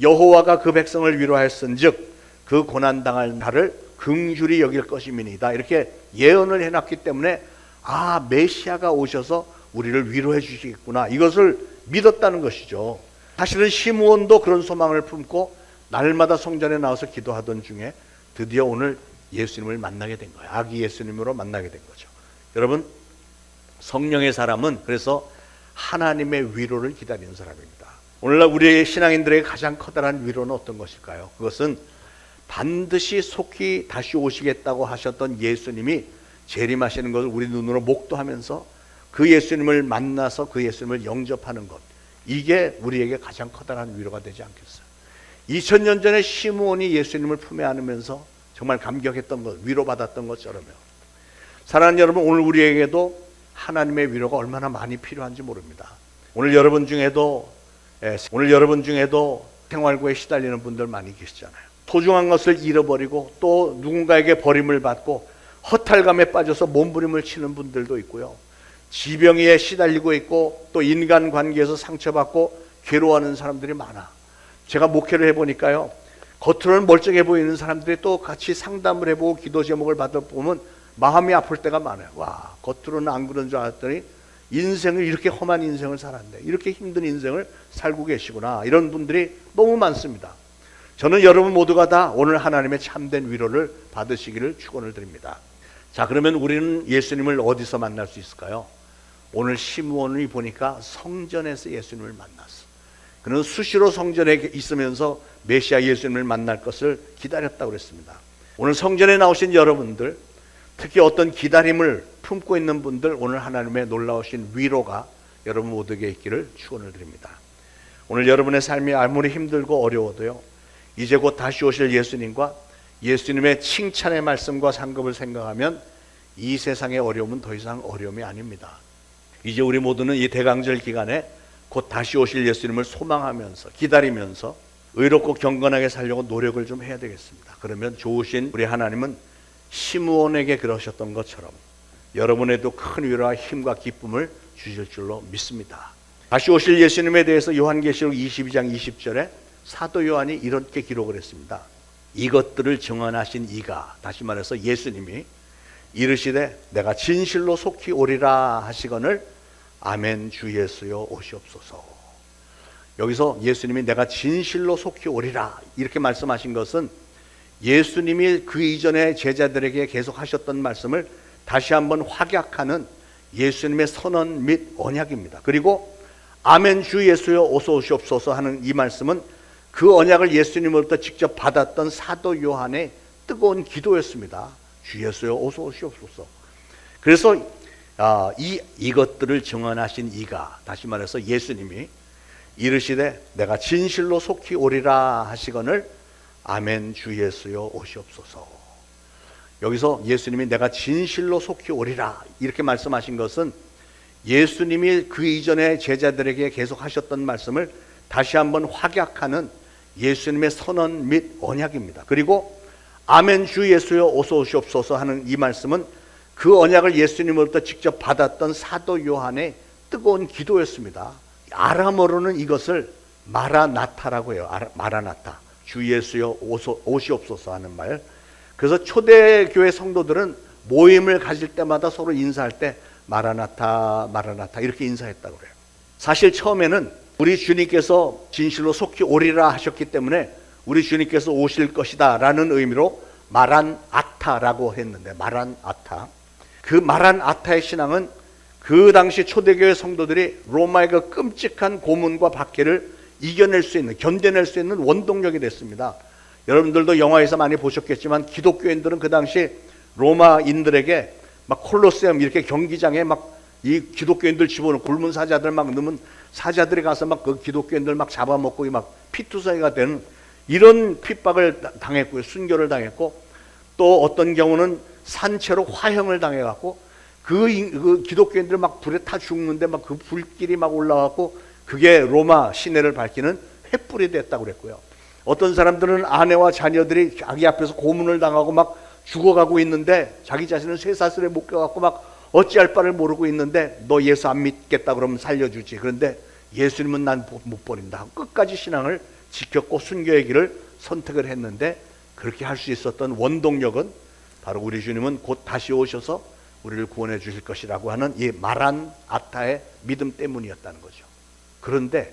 여호와가 그 백성을 위로하였은즉 그 고난당할 날을 긍휼히 여길 것임이니이다, 이렇게 예언을 해놨기 때문에 아, 메시아가 오셔서 우리를 위로해 주시겠구나, 이것을 믿었다는 것이죠. 사실은 시므온도 그런 소망을 품고 날마다 성전에 나와서 기도하던 중에 드디어 오늘 예수님을 만나게 된 거예요. 아기 예수님으로 만나게 된 거죠. 여러분, 성령의 사람은 그래서 하나님의 위로를 기다리는 사람입니다. 오늘날 우리 신앙인들에게 가장 커다란 위로는 어떤 것일까요? 그것은 반드시 속히 다시 오시겠다고 하셨던 예수님이 재림하시는 것을 우리 눈으로 목도하면서 그 예수님을 만나서 그 예수님을 영접하는 것, 이게 우리에게 가장 커다란 위로가 되지 않겠어요? 2000년 전에 시므온이 예수님을 품에 안으면서 정말 감격했던 것, 위로받았던 것처럼요. 사랑하는 여러분, 오늘 우리에게도 하나님의 위로가 얼마나 많이 필요한지 모릅니다. 오늘 여러분 중에도 생활고에 시달리는 분들 많이 계시잖아요. 소중한 것을 잃어버리고 또 누군가에게 버림을 받고 허탈감에 빠져서 몸부림을 치는 분들도 있고요. 지병에 시달리고 있고 또 인간관계에서 상처받고 괴로워하는 사람들이 많아. 제가 목회를 해보니까요, 겉으로는 멀쩡해 보이는 사람들이 또 같이 상담을 해보고 기도 제목을 받아보면 마음이 아플 때가 많아요. 와, 겉으로는 안 그런 줄 알았더니 인생을 이렇게 험한 인생을 살았네, 이렇게 힘든 인생을 살고 계시구나, 이런 분들이 너무 많습니다. 저는 여러분 모두가 다 오늘 하나님의 참된 위로를 받으시기를 축원을 드립니다. 자, 그러면 우리는 예수님을 어디서 만날 수 있을까요? 오늘 시므온이 보니까 성전에서 예수님을 만났어. 그는 수시로 성전에 있으면서 메시아 예수님을 만날 것을 기다렸다고 그랬습니다. 오늘 성전에 나오신 여러분들, 특히 어떤 기다림을 품고 있는 분들, 오늘 하나님의 놀라우신 위로가 여러분 모두에게 있기를 축원을 드립니다. 오늘 여러분의 삶이 아무리 힘들고 어려워도요, 이제 곧 다시 오실 예수님과 예수님의 칭찬의 말씀과 상급을 생각하면 이 세상의 어려움은 더 이상 어려움이 아닙니다. 이제 우리 모두는 이 대강절 기간에 곧 다시 오실 예수님을 소망하면서 기다리면서 의롭고 경건하게 살려고 노력을 좀 해야 되겠습니다. 그러면 좋으신 우리 하나님은 시므온에게 그러셨던 것처럼 여러분에도 큰 위로와 힘과 기쁨을 주실 줄로 믿습니다. 다시 오실 예수님에 대해서 요한계시록 22장 20절에 사도 요한이 이렇게 기록을 했습니다. 이것들을 증언하신 이가, 다시 말해서 예수님이 이르시되 내가 진실로 속히 오리라 하시거늘 아멘 주 예수여 오시옵소서. 여기서 예수님이 내가 진실로 속히 오리라 이렇게 말씀하신 것은 예수님이 그 이전에 제자들에게 계속 하셨던 말씀을 다시 한번 확약하는 예수님의 선언 및 언약입니다. 그리고 아멘 주 예수여 어서 오시옵소서 하는 이 말씀은 그 언약을 예수님으로부터 직접 받았던 사도 요한의 뜨거운 기도였습니다. 주 예수여 어서 오시옵소서. 그래서 이것들을 증언하신 이가, 다시 말해서 예수님이 이르시되 내가 진실로 속히 오리라 하시거늘 아멘 주 예수여 오시옵소서. 여기서 예수님이 내가 진실로 속히 오리라 이렇게 말씀하신 것은 예수님이 그 이전에 제자들에게 계속 하셨던 말씀을 다시 한번 확약하는 예수님의 선언 및 언약입니다. 그리고 아멘 주 예수여 어서 오시옵소서 하는 이 말씀은 그 언약을 예수님으로부터 직접 받았던 사도 요한의 뜨거운 기도였습니다. 아람어로는 이것을 마라나타라고 해요. 마라나타, 주 예수여 오시옵소서 하는 말. 그래서 초대교회 성도들은 모임을 가질 때마다 서로 인사할 때 마라나타 마라나타 이렇게 인사했다고 그래요. 사실 처음에는 우리 주님께서 진실로 속히 오리라 하셨기 때문에 우리 주님께서 오실 것이다 라는 의미로 마란아타라고 했는데, 마란아타, 그 마란아타의 신앙은 그 당시 초대교회 성도들이 로마의 그 끔찍한 고문과 박해를 이겨낼 수 있는, 견뎌낼 수 있는 원동력이 됐습니다. 여러분들도 영화에서 많이 보셨겠지만 기독교인들은 그 당시 로마인들에게 막 콜로세움 이렇게 경기장에 막 이 기독교인들 집어넣고 굶은 사자들 막 넣으면 사자들이 가서 막 그 기독교인들 막 잡아먹고 막 피투성이가 되는 이런 핍박을 당했고요. 순교를 당했고, 또 어떤 경우는 산채로 화형을 당해갖고 그 기독교인들 막 불에 타 죽는데 막 그 불길이 막 올라왔고 그게 로마 시내를 밝히는 횃불이 됐다고 그랬고요. 어떤 사람들은 아내와 자녀들이 자기 앞에서 고문을 당하고 막 죽어가고 있는데 자기 자신은 쇠사슬에 묶여갖고 막 어찌할 바를 모르고 있는데 너 예수 안 믿겠다 그러면 살려주지. 그런데 예수님은 난 못 버린다. 끝까지 신앙을 지켰고 순교의 길을 선택을 했는데 그렇게 할 수 있었던 원동력은 바로 우리 주님은 곧 다시 오셔서 우리를 구원해 주실 것이라고 하는 이 마란 아타의 믿음 때문이었다는 거죠. 그런데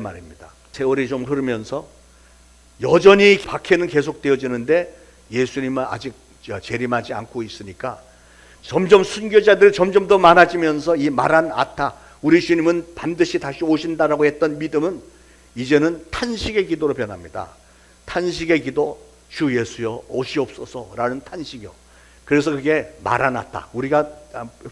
말입니다. 세월이 좀 흐르면서 여전히 박해는 계속되어지는데 예수님은 아직 재림하지 않고 있으니까 점점 순교자들이 점점 더 많아지면서 이 마란 아타, 우리 주님은 반드시 다시 오신다라고 했던 믿음은 이제는 탄식의 기도로 변합니다. 탄식의 기도, 주 예수여 오시옵소서라는 탄식이요. 그래서 그게 마라나타, 우리가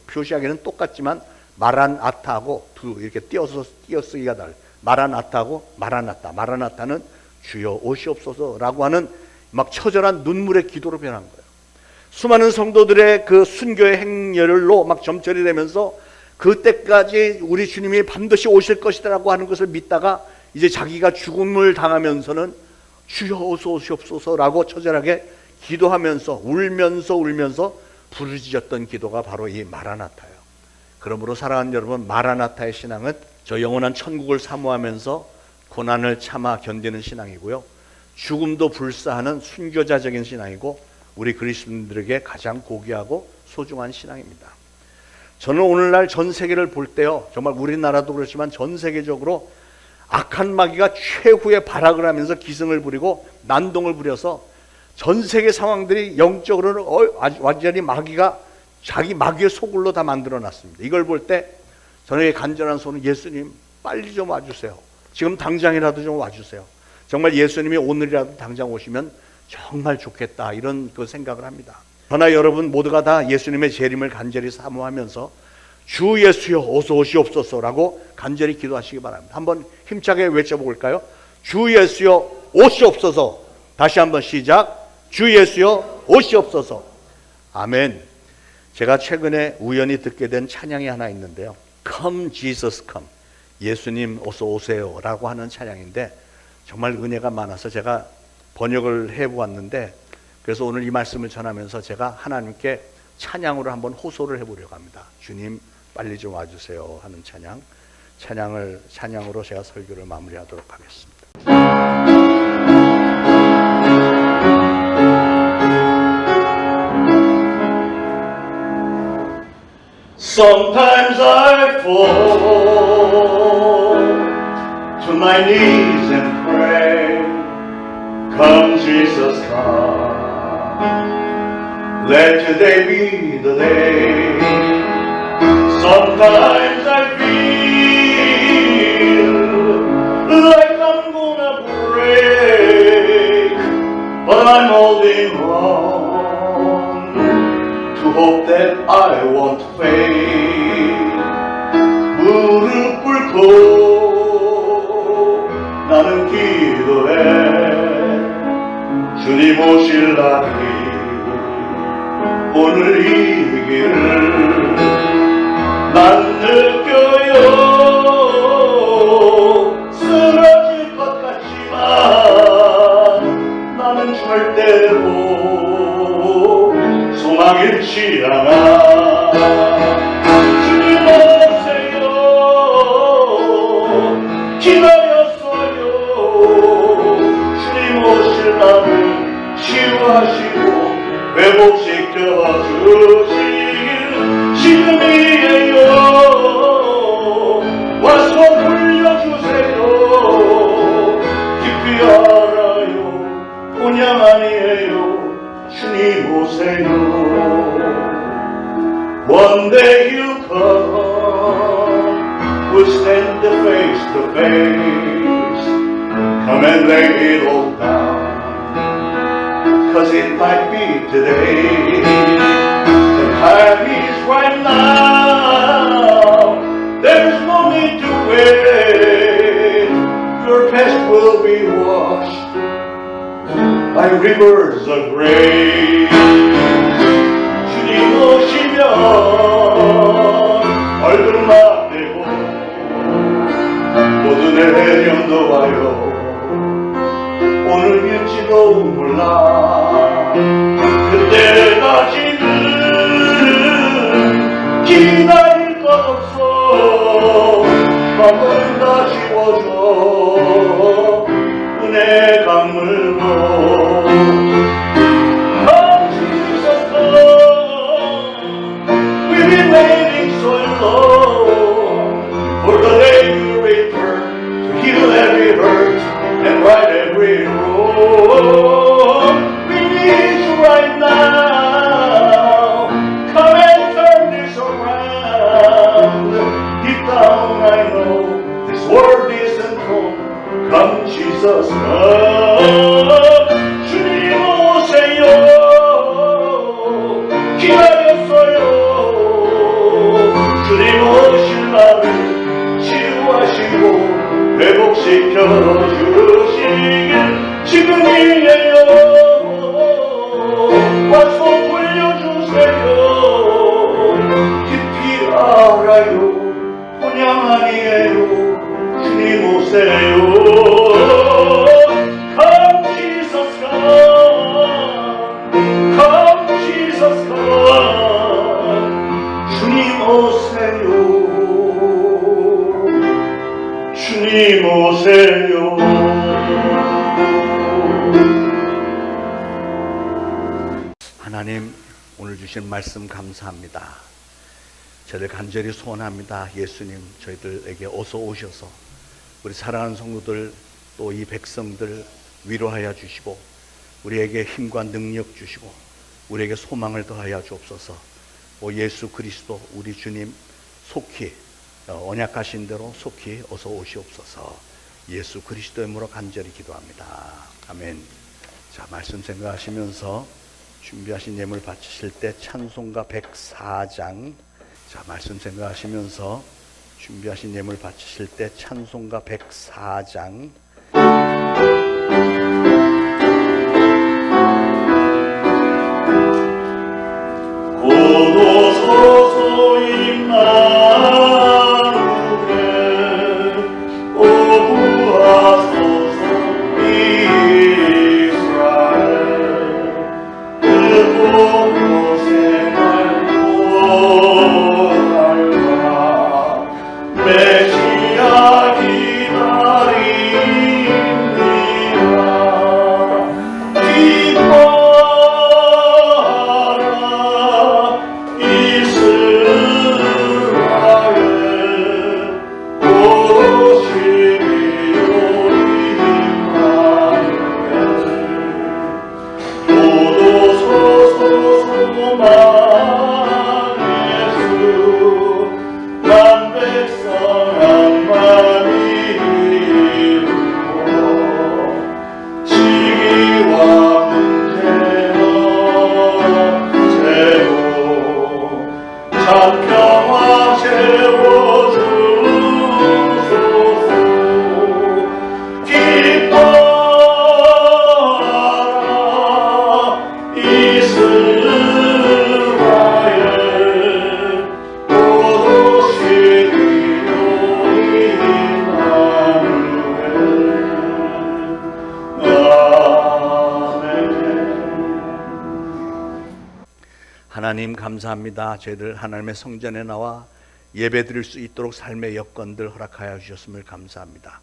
표시하기는 똑같지만 마란아타하고 이렇게 띄어쓰기가 달라요. 마라나타하고 마라나타, 마라나타는 주여 오시옵소서라고 하는 막 처절한 눈물의 기도로 변한 거예요. 수많은 성도들의 그 순교의 행렬로 막 점철이 되면서 그때까지 우리 주님이 반드시 오실 것이라고 하는 것을 믿다가 이제 자기가 죽음을 당하면서는 주여 어서 오시옵소서라고 처절하게 기도하면서 울면서 부르짖었던 기도가 바로 이 마라나타예요. 그러므로 사랑하는 여러분, 마라나타의 신앙은 저 영원한 천국을 사모하면서 고난을 참아 견디는 신앙이고요, 죽음도 불사하는 순교자적인 신앙이고 우리 그리스도인들에게 가장 고귀하고 소중한 신앙입니다. 저는 오늘날 전 세계를 볼 때요, 정말 우리나라도 그렇지만 전 세계적으로 악한 마귀가 최후의 발악을 하면서 기승을 부리고 난동을 부려서 전 세계 상황들이 영적으로는 완전히 마귀가 자기 마귀의 소굴로 다 만들어 놨습니다. 이걸 볼 때 저에게 간절한 소원은 예수님 빨리 좀 와주세요. 지금 당장이라도 좀 와주세요. 정말 예수님이 오늘이라도 당장 오시면 정말 좋겠다, 이런 그 생각을 합니다. 저나 여러분 모두가 다 예수님의 재림을 간절히 사모하면서 주 예수여 어서 오시옵소서라고 간절히 기도하시기 바랍니다. 한번 힘차게 외쳐볼까요? 주 예수여 오시옵소서. 다시 한번 시작. 주 예수여 오시옵소서. 아멘. 제가 최근에 우연히 듣게 된 찬양이 하나 있는데요, Come Jesus Come, 예수님 어서 오세요 라고 하는 찬양인데 정말 은혜가 많아서 제가 번역을 해보았는데, 그래서 오늘 이 말씀을 전하면서 제가 하나님께 찬양으로 한번 호소를 해보려고 합니다. 주님 빨리 좀 와주세요 하는 찬양으로 제가 설교를 마무리하도록 하겠습니다. Sometimes I fall to my knees and pray, come Jesus come, let today be the day. Sometimes I feel like I'm gonna break, but I'm holding on to hope that I won't fade. 무릎 꿇고 나는 기도해, 주님 오실 날이 오늘 이 길을 난 느껴요. 쓰러질 것 같지만 나는 절대로 소망 잃지 않아. 주님 오세요. 기다렸어요. 주님 오실 날을 치유하시고 회복시켜 주시길 지금이에요. 와서 불려주세요. 깊이 알아요. 그냥 아니에요. 주님 오세요. One day he'll come, we'll stand face to face. Come and lay it all down, 'cause it might be today. The time is right now, there's no need to wait. Your past will be washed by rivers of grace. 주님 오시면 얼굴만 대고 모두 내려 놓아요. Come, Jesus, come. We've been waiting so long for the day you return to heal every hurt and right every wrong. We need you right now. Come and turn this around. Deep down I know this world isn't home. Come Jesus, come. 주님 오세요. 기다렸어요. 주님 오실 날을 치유하시고 회복시켜 주시길 지금이에요. 와서 돌려주세요. 깊이 알아요. 혼양 아니에요. 주님 오세요. Come Jesus come. Come Jesus come. 주님 오세요. 주님 오세요. 하나님, 오늘 주신 말씀 감사합니다. 저를 간절히 소원합니다. 예수님, 저희들에게 어서 오셔서 우리 사랑하는 성도들 또 이 백성들 위로하여 주시고 우리에게 힘과 능력 주시고 우리에게 소망을 더하여 주옵소서. 오 예수 그리스도 우리 주님 속히 언약하신 대로 속히 어서 오시옵소서. 예수 그리스도의 이름으로 간절히 기도합니다. 아멘. 자, 말씀 생각하시면서 준비하신 예물 바치실 때 찬송가 104장. 자, 말씀 생각하시면서 준비하신 예물 바치실 때 찬송가 104장. 고도소서 임마누엘 오 구하소서 이스라엘 그 고생을 구원하라 메시아 기다립니다. 기뻐하라 이스라엘 오시리오 임마누엘 도도소서 소망 예수 난 백성 한마디 이루고 지기와 문제는 채워 찬평화 채워주소서. 기뻐하라 이스라엘 오시리오 임마누엘. 하나님 감사합니다. 저희들 하나님의 성전에 나와 예배드릴 수 있도록 삶의 여건들 허락하여 주셨음을 감사합니다.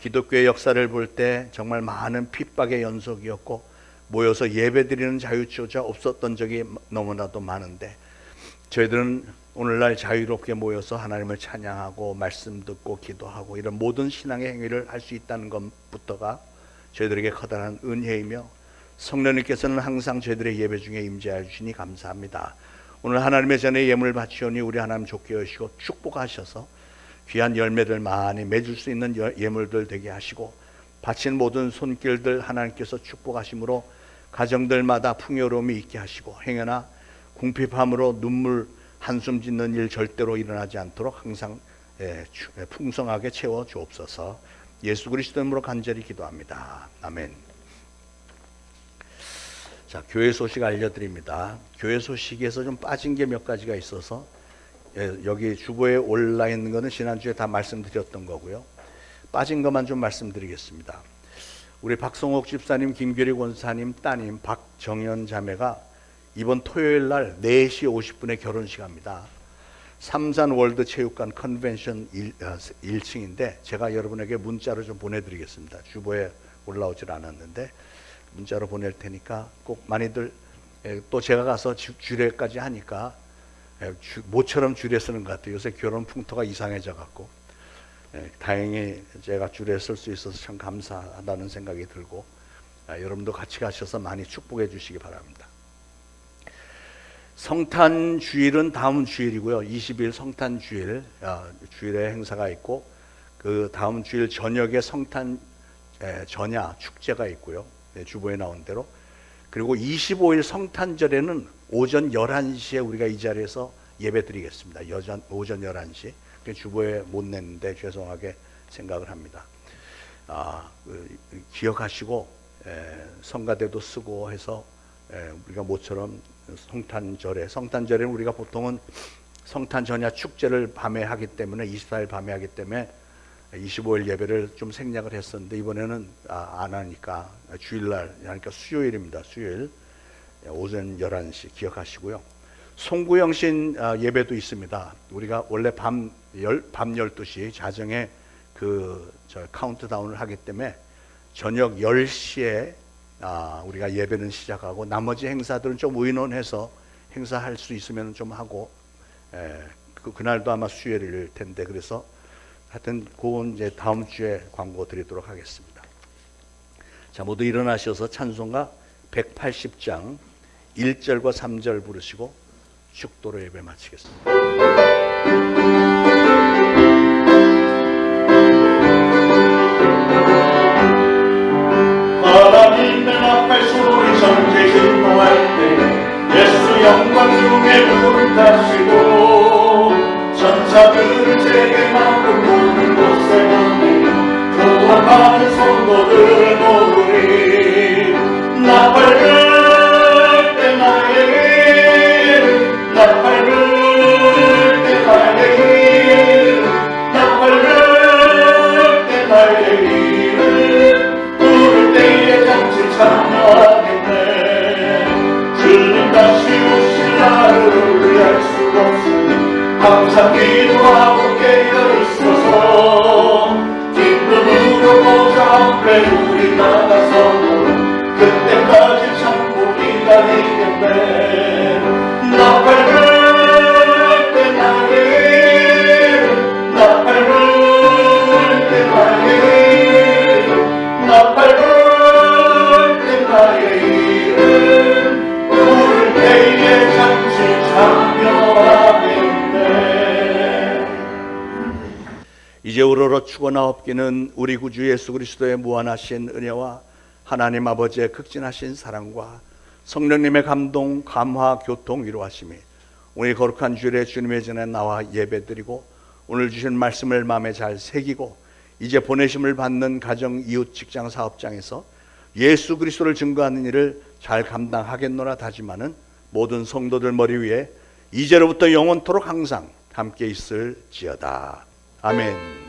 기독교의 역사를 볼 때 정말 많은 핍박의 연속이었고 모여서 예배드리는 자유조차 없었던 적이 너무나도 많은데 저희들은 오늘날 자유롭게 모여서 하나님을 찬양하고 말씀 듣고 기도하고 이런 모든 신앙의 행위를 할 수 있다는 것부터가 저희들에게 커다란 은혜이며 성령님께서는 항상 저희들의 예배 중에 임재하여 주시니 감사합니다. 오늘 하나님의 전에 예물을 바치오니 우리 하나님 좋게 여시고 축복하셔서 귀한 열매를 많이 맺을 수 있는 예물들 되게 하시고 바친 모든 손길들 하나님께서 축복하심으로 가정들마다 풍요로움이 있게 하시고 행여나 궁핍함으로 눈물 한숨 짓는 일 절대로 일어나지 않도록 항상 풍성하게 채워 주옵소서. 예수 그리스도 이름으로 간절히 기도합니다. 아멘. 자, 교회 소식 알려드립니다. 교회 소식에서 좀 빠진 게 몇 가지가 있어서 여기 주보에 올라 있는 거는 지난주에 다 말씀드렸던 거고요. 빠진 것만 좀 말씀드리겠습니다. 우리 박성옥 집사님, 김규리 권사님 따님 박정현 자매가 이번 토요일 날 4시 50분에 결혼식 합니다. 삼산 월드 체육관 컨벤션 1층인데 제가 여러분에게 문자로 좀 보내드리겠습니다. 주보에 올라오질 않았는데 문자로 보낼 테니까 꼭 많이들 또 제가 가서 주례까지 하니까 모처럼 주례 쓰는 것 같아요. 요새 결혼 풍토가 이상해져 갖고 다행히 제가 주례 쓸 수 있어서 참 감사하다는 생각이 들고 여러분도 같이 가셔서 많이 축복해 주시기 바랍니다. 성탄 주일은 다음 주일이고요. 20일 성탄 주일 주일에 행사가 있고 그 다음 주일 저녁에 성탄 전야 축제가 있고요. 주보에 나온 대로. 그리고 25일 성탄절에는 오전 11시에 우리가 이 자리에서 예배 드리겠습니다. 오전 11시. 주보에 못 냈는데 죄송하게 생각을 합니다. 기억하시고 성가대도 쓰고 해서 우리가 모처럼 성탄절에는 우리가 보통은 성탄 전야 축제를 밤에 하기 때문에 24일 밤에 하기 때문에 25일 예배를 좀 생략을 했었는데 이번에는 안 하니까 주일날 그러니까 수요일입니다. 수요일 오전 11시 기억하시고요. 송구영신 예배도 있습니다. 우리가 원래 밤 12시 자정에 카운트다운을 하기 때문에 저녁 10시에 우리가 예배는 시작하고 나머지 행사들은 좀 의논해서 행사할 수 있으면 좀 하고 그날도 아마 수요일일 텐데 그래서 하여튼 그건 이제 다음 주에 광고 드리도록 하겠습니다. 자, 모두 일어나셔서 찬송가 180장 1절과 3절 부르시고 축도로 예배 마치겠습니다. 하나님 앞에 소리 전제 신동할 때 예수 영광 중에 불을 타시고 천사들을 제게 만든 모든 곳에 보내 구원하는 성도들을 모으리 나 밝을 때 나의 일 나 밝을 때 나의 일 나 밝을 때 나의 일을 부를 때에 잠시 참여하겠네 주님 다시 오실 나를 의할 수 없으니 항상 기도하고 깨어있어서 기쁨으로 보좌 앞에 우리 나가서 그때까지 참고 기다리겠네 나 밝을 때 나의 나 밝을 때 나의 나 밝을 때 나의 일은 부를 때에 잠시 참여하겠네. 이제 우러러 죽어나옵기는 우리 구주 예수 그리스도의 무한하신 은혜와 하나님 아버지의 극진하신 사랑과 성령님의 감동, 감화, 교통, 위로하심이 오늘 거룩한 주일에 주님의 전에 나와 예배드리고 오늘 주신 말씀을 마음에 잘 새기고 이제 보내심을 받는 가정, 이웃, 직장, 사업장에서 예수 그리스도를 증거하는 일을 잘 감당하겠노라 다짐하는 모든 성도들 머리 위에 이제로부터 영원토록 항상 함께 있을지어다. 아멘.